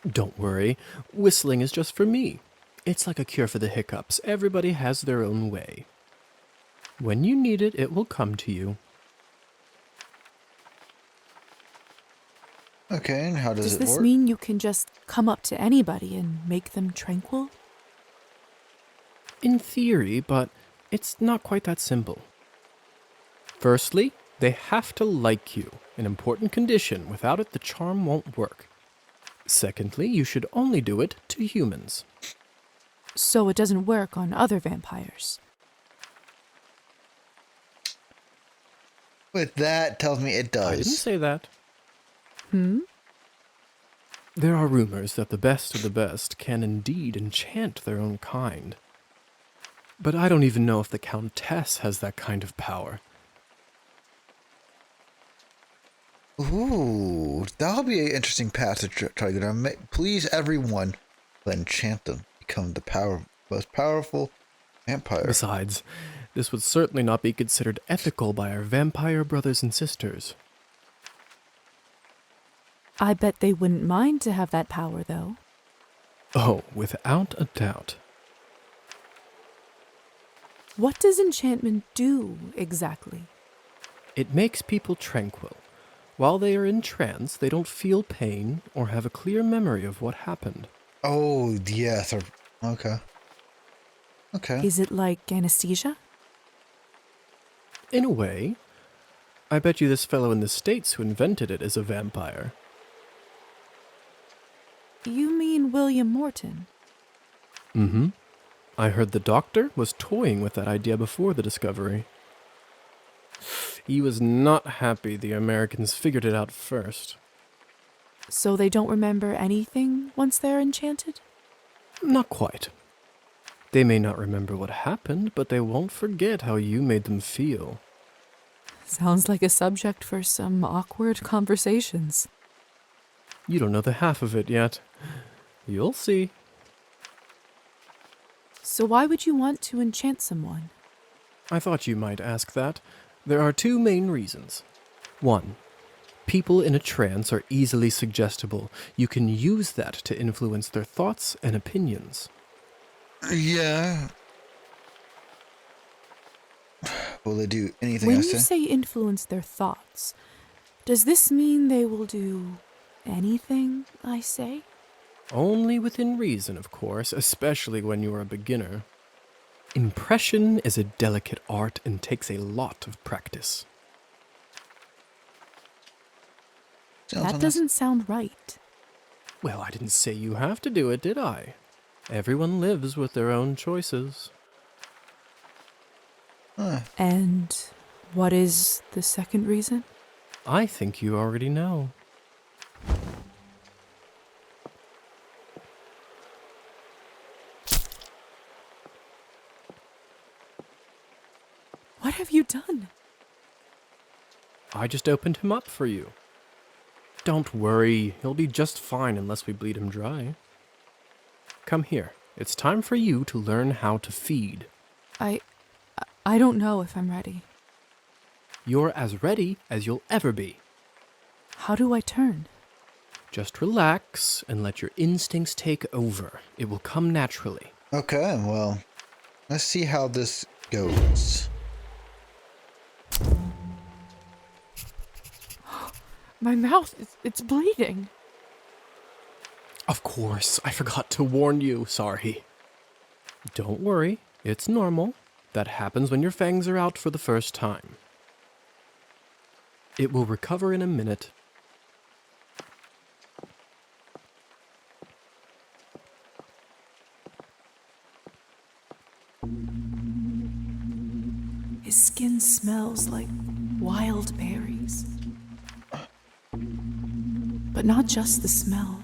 Don't worry, whistling is just for me. It's like a cure for the hiccups. Everybody has their own way. When you need it, it will come to you. Okay, and how does it this work? mean you can just come up to anybody and make them tranquil? In theory, but it's not quite that simple. Firstly, they have to like you, an important condition. Without it, the charm won't work. Secondly, you should only do it to humans. So it doesn't work on other vampires. With that tells me it does. I didn't say that. Hmm? There are rumors that the best of the best can indeed enchant their own kind. But I don't even know if the Countess has that kind of power. Ooh, that'll be an interesting path to try to get on. Please, everyone, enchant them. Become the most powerful vampire. Besides, this would certainly not be considered ethical by our vampire brothers and sisters. I bet they wouldn't mind to have that power, though. Oh, without a doubt. What does enchantment do, exactly? It makes people tranquil. While they are in trance, they don't feel pain or have a clear memory of what happened. Oh, yes. Okay. Okay. Is it like anesthesia? In a way. I bet you this fellow in the States who invented it is a vampire. You mean William Morton? Mm-hmm. I heard the doctor was toying with that idea before the discovery. He was not happy the Americans figured it out first. So they don't remember anything once they're enchanted? Not quite. They may not remember what happened, but they won't forget how you made them feel. Sounds like a subject for some awkward conversations. You don't know the half of it yet. You'll see. So why would you want to enchant someone? I thought you might ask that. There are two main reasons. One, people in a trance are easily suggestible. You can use that to influence their thoughts and opinions. Yeah. Will they do anything When I you say? say influence their thoughts, does this mean they will do anything I say? Only within reason, of course, especially when you are a beginner. Impression is a delicate art and takes a lot of practice. That doesn't sound right. Well, I didn't say you have to do it, did I? Everyone lives with their own choices. And what is the second reason? I think you already know. What have you done? I just opened him up for you. Don't worry, he'll be just fine unless we bleed him dry. Come here. It's time for you to learn how to feed. I don't know if I'm ready. You're as ready as you'll ever be. How do I turn? Just relax and let your instincts take over. It will come naturally. Okay, well, let's see how this goes. My mouth, it's bleeding. Of course, I forgot to warn you. Sorry. Don't worry, it's normal. That happens when your fangs are out for the first time. It will recover in a minute. His skin smells like wild berries. But not just the smell,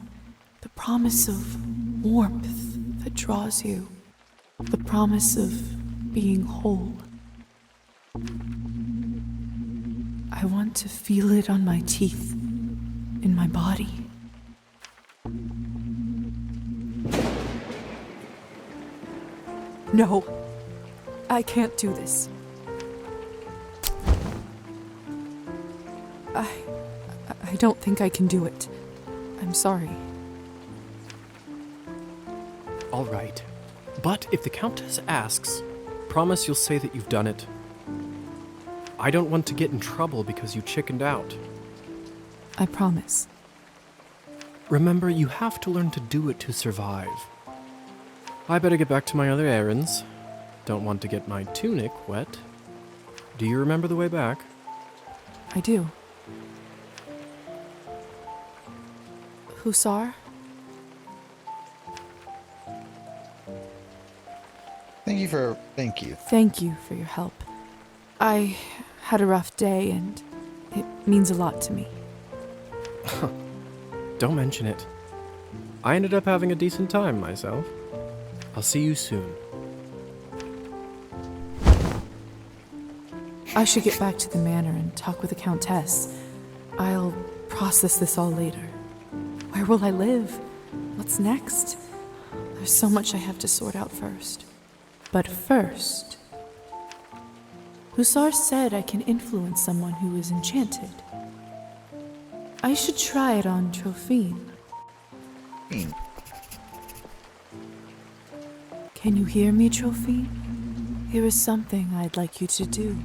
the promise of warmth that draws you, the promise of being whole. I want to feel it on my teeth, in my body. No, I can't do this. I don't think I can do it. I'm sorry. All right. But if the Countess asks, promise you'll say that you've done it. I don't want to get in trouble because you chickened out. I promise. Remember, you have to learn to do it to survive. I better get back to my other errands. Don't want to get my tunic wet. Do you remember the way back? I do. Hussar? Thank you. Thank you for your help. I had a rough day and it means a lot to me. Don't mention it. I ended up having a decent time myself. I'll see you soon. I should get back to the manor and talk with the Countess. I'll process this all later. Where will I live? What's next? There's so much I have to sort out first. But first, Hussar said I can influence someone who is enchanted. I should try it on Trophine. Can you hear me, Trophine? Here is something I'd like you to do.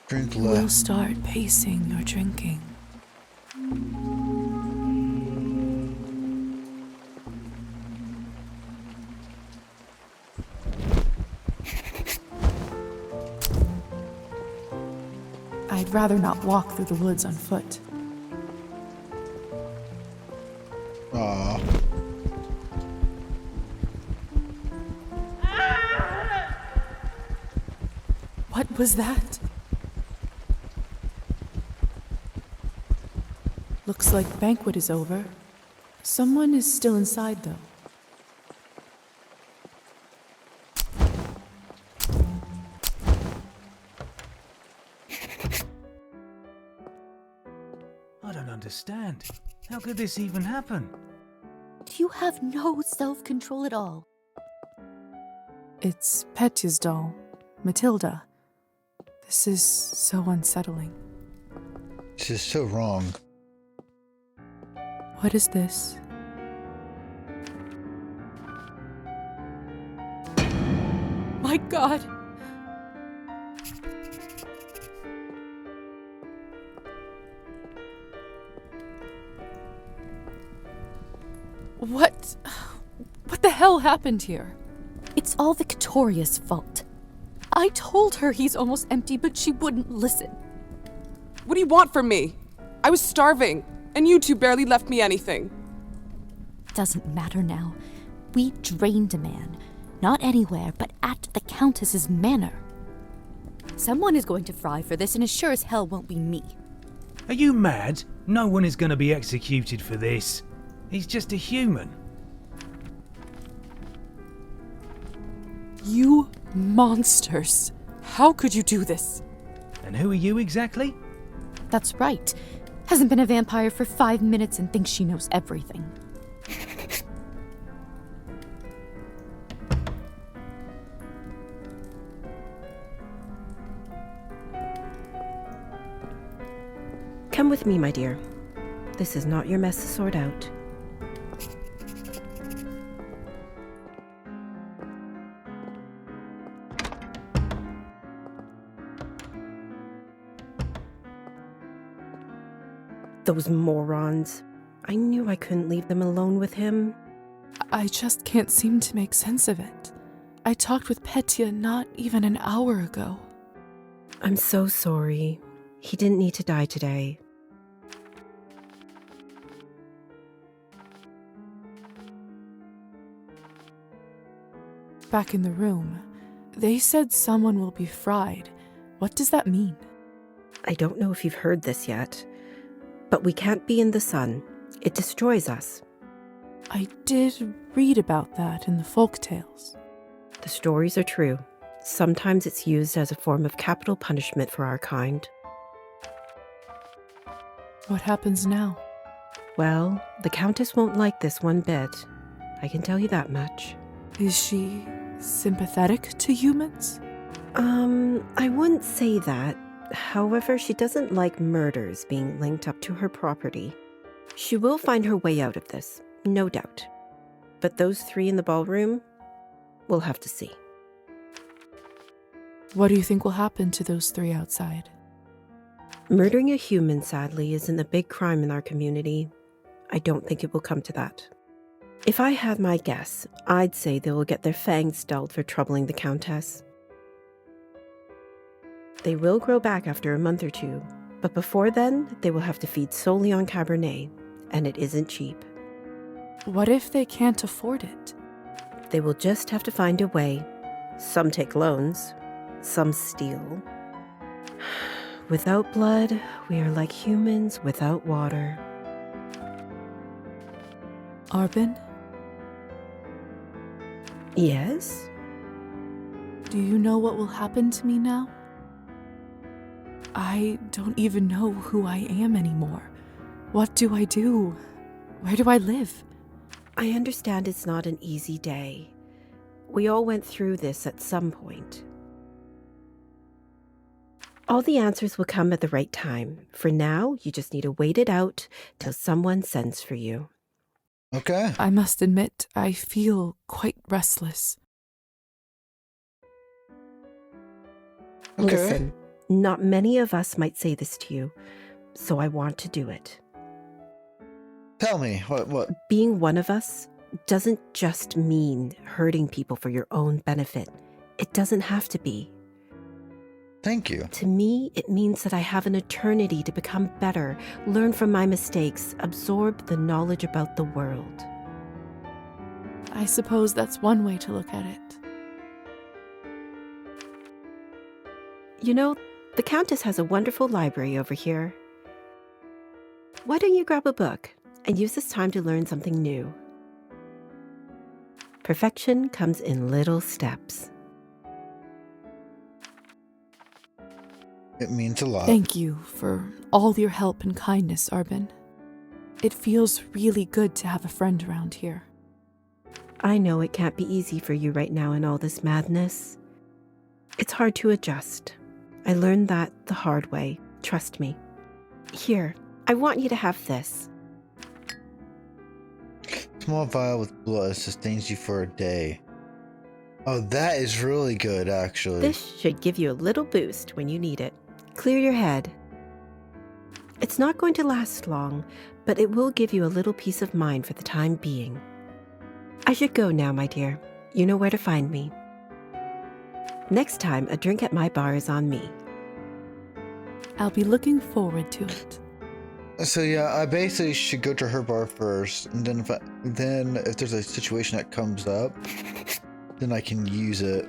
Drink We'll less. start pacing your drinking. I'd rather not walk through the woods on foot. Aww. What was that? Looks like the banquet is over. Someone is still inside, though. I don't understand. How could this even happen? You have no self-control at all. It's Petya's doll, Matilda. This is so unsettling. This is so wrong. What is this? My God! What the hell happened here? It's all Victoria's fault. I told her he's almost empty, but she wouldn't listen. What do you want from me? I was starving, and you two barely left me anything. Doesn't matter now. We drained a man. Not anywhere, but at the Countess's manor. Someone is going to fry for this, and it sure as hell won't be me. Are you mad? No one is going to be executed for this. He's just a human. You monsters! How could you do this? And who are you exactly? That's right. Hasn't been a vampire for 5 minutes and thinks she knows everything. Come with me, my dear. This is not your mess to sort out. Those morons. I knew I couldn't leave them alone with him. I just can't seem to make sense of it. I talked with Petya not even an hour ago. I'm so sorry. He didn't need to die today. Back in the room, they said someone will be fried. What does that mean? I don't know if you've heard this yet, but we can't be in the sun. It destroys us. I did read about that in the folk tales. The stories are true. Sometimes it's used as a form of capital punishment for our kind. What happens now? Well, the Countess won't like this one bit. I can tell you that much. Is she sympathetic to humans? I wouldn't say that. However, she doesn't like murders being linked up to her property. She will find her way out of this, no doubt. But those three in the ballroom, we'll have to see. What do you think will happen to those three outside? Murdering a human, sadly, isn't a big crime in our community. I don't think it will come to that. If I had my guess, I'd say they will get their fangs dulled for troubling the Countess. They will grow back after a month or two, but before then, they will have to feed solely on Cabernet, and it isn't cheap. What if they can't afford it? They will just have to find a way. Some take loans, some steal. Without blood, we are like humans without water. Arbin? Yes? Do you know what will happen to me now? I don't even know who I am anymore. What do I do? Where do I live? I understand it's not an easy day. We all went through this at some point. All the answers will come at the right time. For now, you just need to wait it out till someone sends for you. Okay. I must admit, I feel quite restless. Okay. Listen, not many of us might say this to you, so I want to do it. Tell me, what? Being one of us doesn't just mean hurting people for your own benefit. It doesn't have to be. Thank you. To me, it means that I have an eternity to become better, learn from my mistakes, absorb the knowledge about the world. I suppose that's one way to look at it. You know, the Countess has a wonderful library over here. Why don't you grab a book and use this time to learn something new? Perfection comes in little steps. It means a lot. Thank you for all your help and kindness, Arbin. It feels really good to have a friend around here. I know it can't be easy for you right now in all this madness. It's hard to adjust. I learned that the hard way, trust me. Here, I want you to have this. Small vial with blood sustains you for a day. Oh, that is really good, actually. This should give you a little boost when you need it. Clear your head. It's not going to last long, but it will give you a little peace of mind for the time being. I should go now, my dear. You know where to find me. Next time, a drink at my bar is on me. I'll be looking forward to it. So yeah, I basically should go to her bar first, and then if there's a situation that comes up, then I can use it.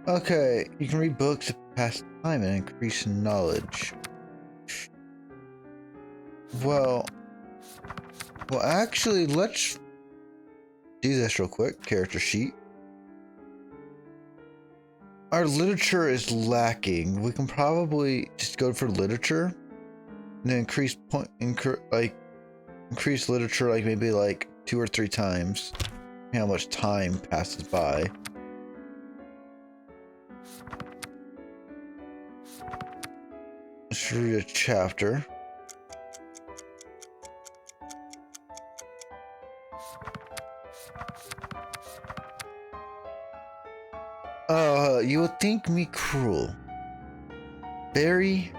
Okay, you can read books to pass time and increase knowledge. Well, actually, let's do this real quick. Character sheet. Our literature is lacking. We can probably just go for literature, and then increase literature like maybe like 2 or 3 times. How much time passes by. Let's read a chapter. You would think me cruel. Very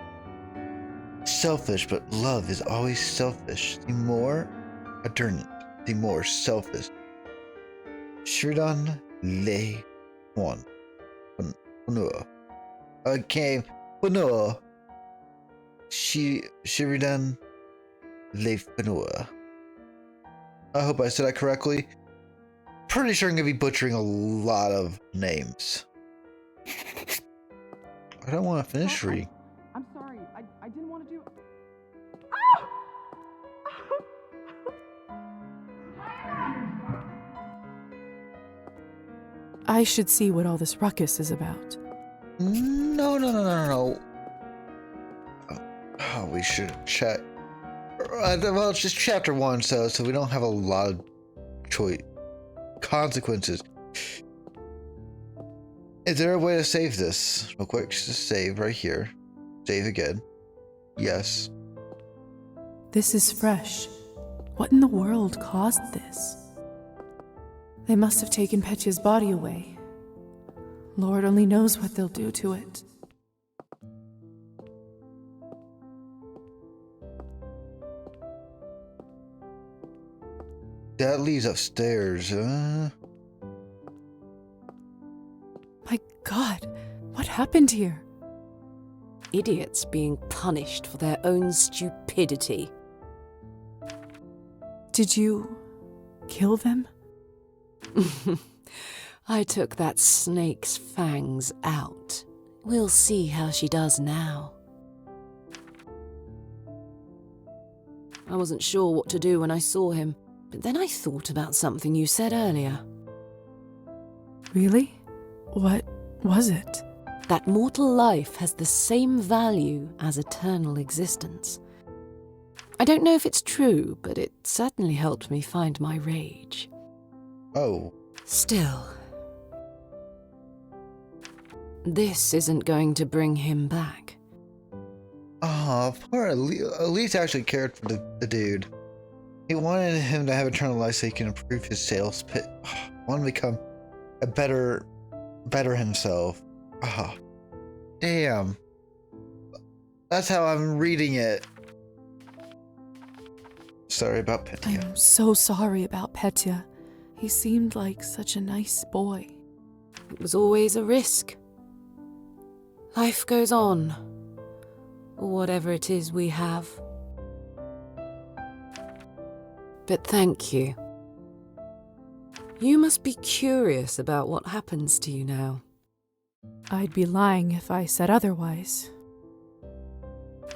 selfish, but love is always selfish. The more the more selfish. Sheridan Le One. Punua. Okay, Punua. Sheridan Le Punua. I hope I said that correctly. Pretty sure I'm gonna be butchering a lot of names. I don't want to finish reading. I'm sorry. I didn't want to do it. I should see what all this ruckus is about. No. Oh, we should chat. Well, it's just chapter 1, so we don't have a lot of consequences. Is there a way to save this? Real quick, just save right here. Save again. Yes. This is fresh. What in the world caused this? They must have taken Petya's body away. Lord only knows what they'll do to it. That leads upstairs, My God, what happened here? Idiots being punished for their own stupidity. Did you kill them? I took that snake's fangs out. We'll see how she does now. I wasn't sure what to do when I saw him, but then I thought about something you said earlier. Really? What was it? That mortal life has the same value as eternal existence. I don't know if it's true, but it certainly helped me find my rage. Oh. Still, this isn't going to bring him back. Oh, poor Elise actually cared for the dude. He wanted him to have eternal life so he can improve his sales pit. Want to become a better himself. Ah, damn. That's how I'm reading it. Sorry about Petya. I'm so sorry about Petya. He seemed like such a nice boy. It was always a risk. Life goes on. Whatever it is we have. But thank you. You must be curious about what happens to you now. I'd be lying if I said otherwise.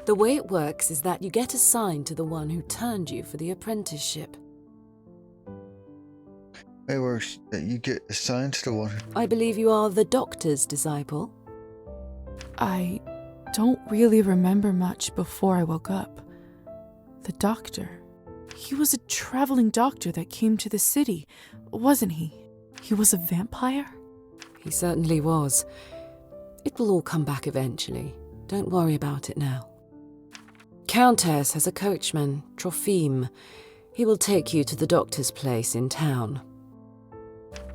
The way it works is that you get assigned to the one who turned you for the apprenticeship. It works that you get assigned to the one. I believe you are the doctor's disciple. I don't really remember much before I woke up. The doctor. He was a traveling doctor that came to the city, wasn't he? He was a vampire? He certainly was. It will all come back eventually. Don't worry about it now. Countess has a coachman, Trophime. He will take you to the doctor's place in town.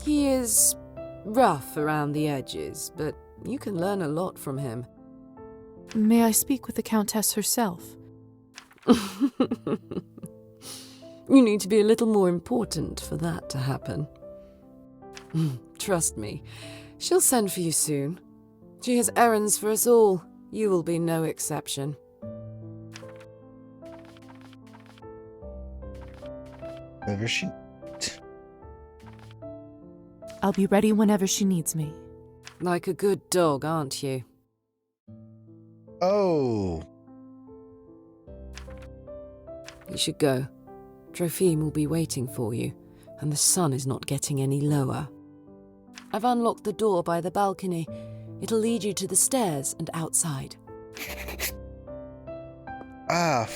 He is rough around the edges, but you can learn a lot from him. May I speak with the Countess herself? You need to be a little more important for that to happen. Trust me, she'll send for you soon. She has errands for us all. You will be no exception. Whenever she... I'll be ready whenever she needs me. Like a good dog, aren't you? Oh. You should go. Trophime will be waiting for you, and the sun is not getting any lower. I've unlocked the door by the balcony. It'll lead you to the stairs and outside. Ah,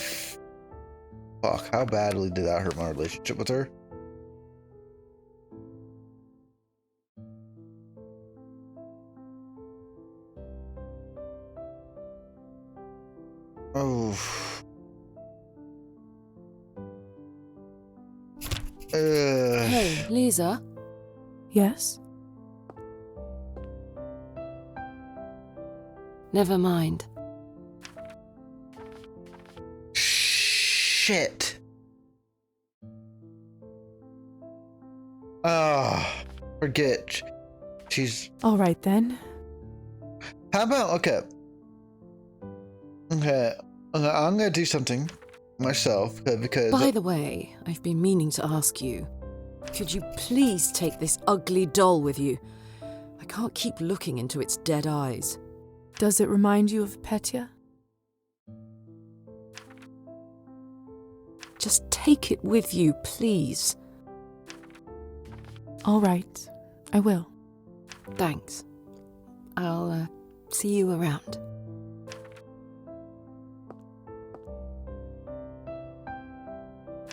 fuck. How badly did that hurt my relationship with her? Oh. Hey, Lisa? Yes? Never mind. Shit. Forget. She's. All right then. How about okay? Okay, I'm gonna do something myself because. By the way, I've been meaning to ask you. Could you please take this ugly doll with you? I can't keep looking into its dead eyes. Does it remind you of Petya? Just take it with you, please. All right, I will. Thanks. I'll see you around.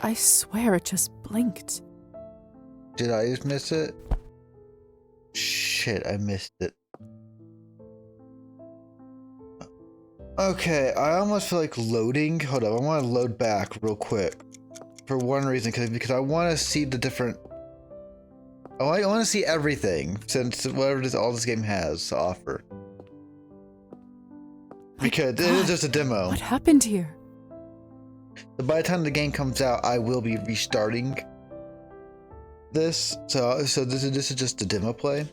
I swear it just blinked. Did I just miss it? Shit, I missed it. Okay, I almost feel like loading. Hold up, I want to load back real quick. For one reason, because I want to see the different... I want to see everything, since whatever all this game has to offer. Because it is just a demo. What happened here? By the time the game comes out, I will be restarting this. So this is just a demo play.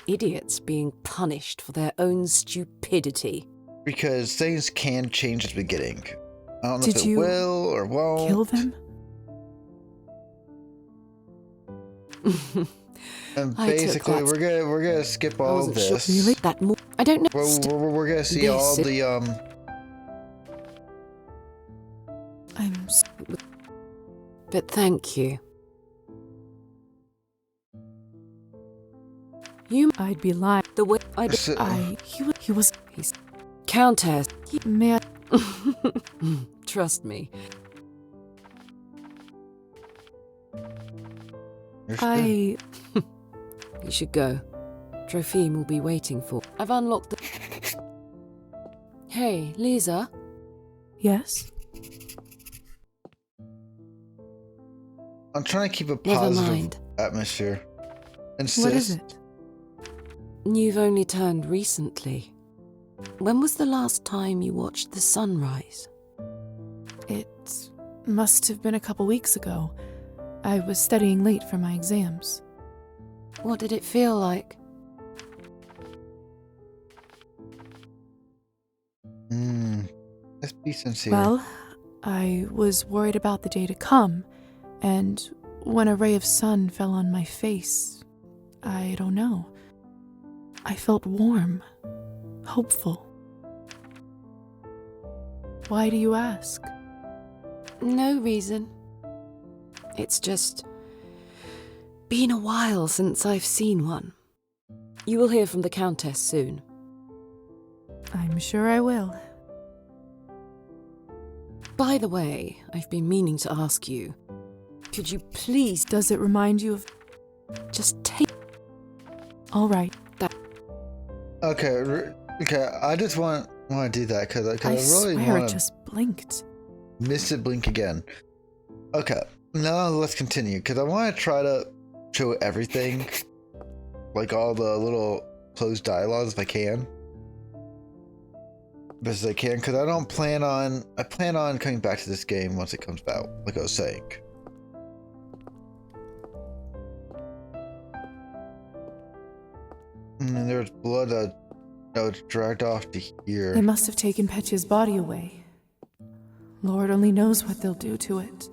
Idiots being punished for their own stupidity. Because things can change at the beginning. I don't know Did if it you will or won't. kill them? And basically, we're gonna skip all of this. Sure. Really? That more? I don't know. We're gonna see all the But thank you. I'd be lying. The way he was. He's Countess. Man. Trust me. You should go. Trophime will be waiting for. I've unlocked the. Hey, Lisa. Yes? I'm trying to keep a Never positive mind. atmosphere. What is it? You've only turned recently. When was the last time you watched the sunrise? It must have been a couple weeks ago. I was studying late for my exams. What did it feel like? Let's be sincere. Well, I was worried about the day to come, and when a ray of sun fell on my face, I don't know. I felt warm, hopeful. Why do you ask? No reason. It's just been a while since I've seen one. You will hear from the Countess soon. I'm sure I will. By the way, I've been meaning to ask you. Could you please... Does it remind you of... Just take... All right. Okay, I just want to do that because I really swear want it just blinked. Miss it blink again. Okay, now let's continue because I want to try to show everything, like all the little closed dialogues if I can. Best as I can, because I plan on coming back to this game once it comes out, like I was saying. And then there's blood that was dragged off to here. They must have taken Petya's body away. Lord only knows what they'll do to it.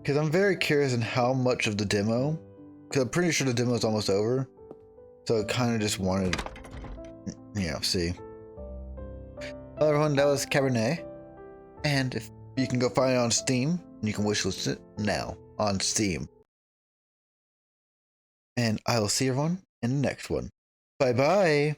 Because I'm very curious in how much of the demo, because I'm pretty sure the demo is almost over. So I kind of just wanted, see. Hello everyone, that was Cabernet. And if you can go find it on Steam, you can wishlist it now on Steam. And I will see everyone in the next one. Bye bye!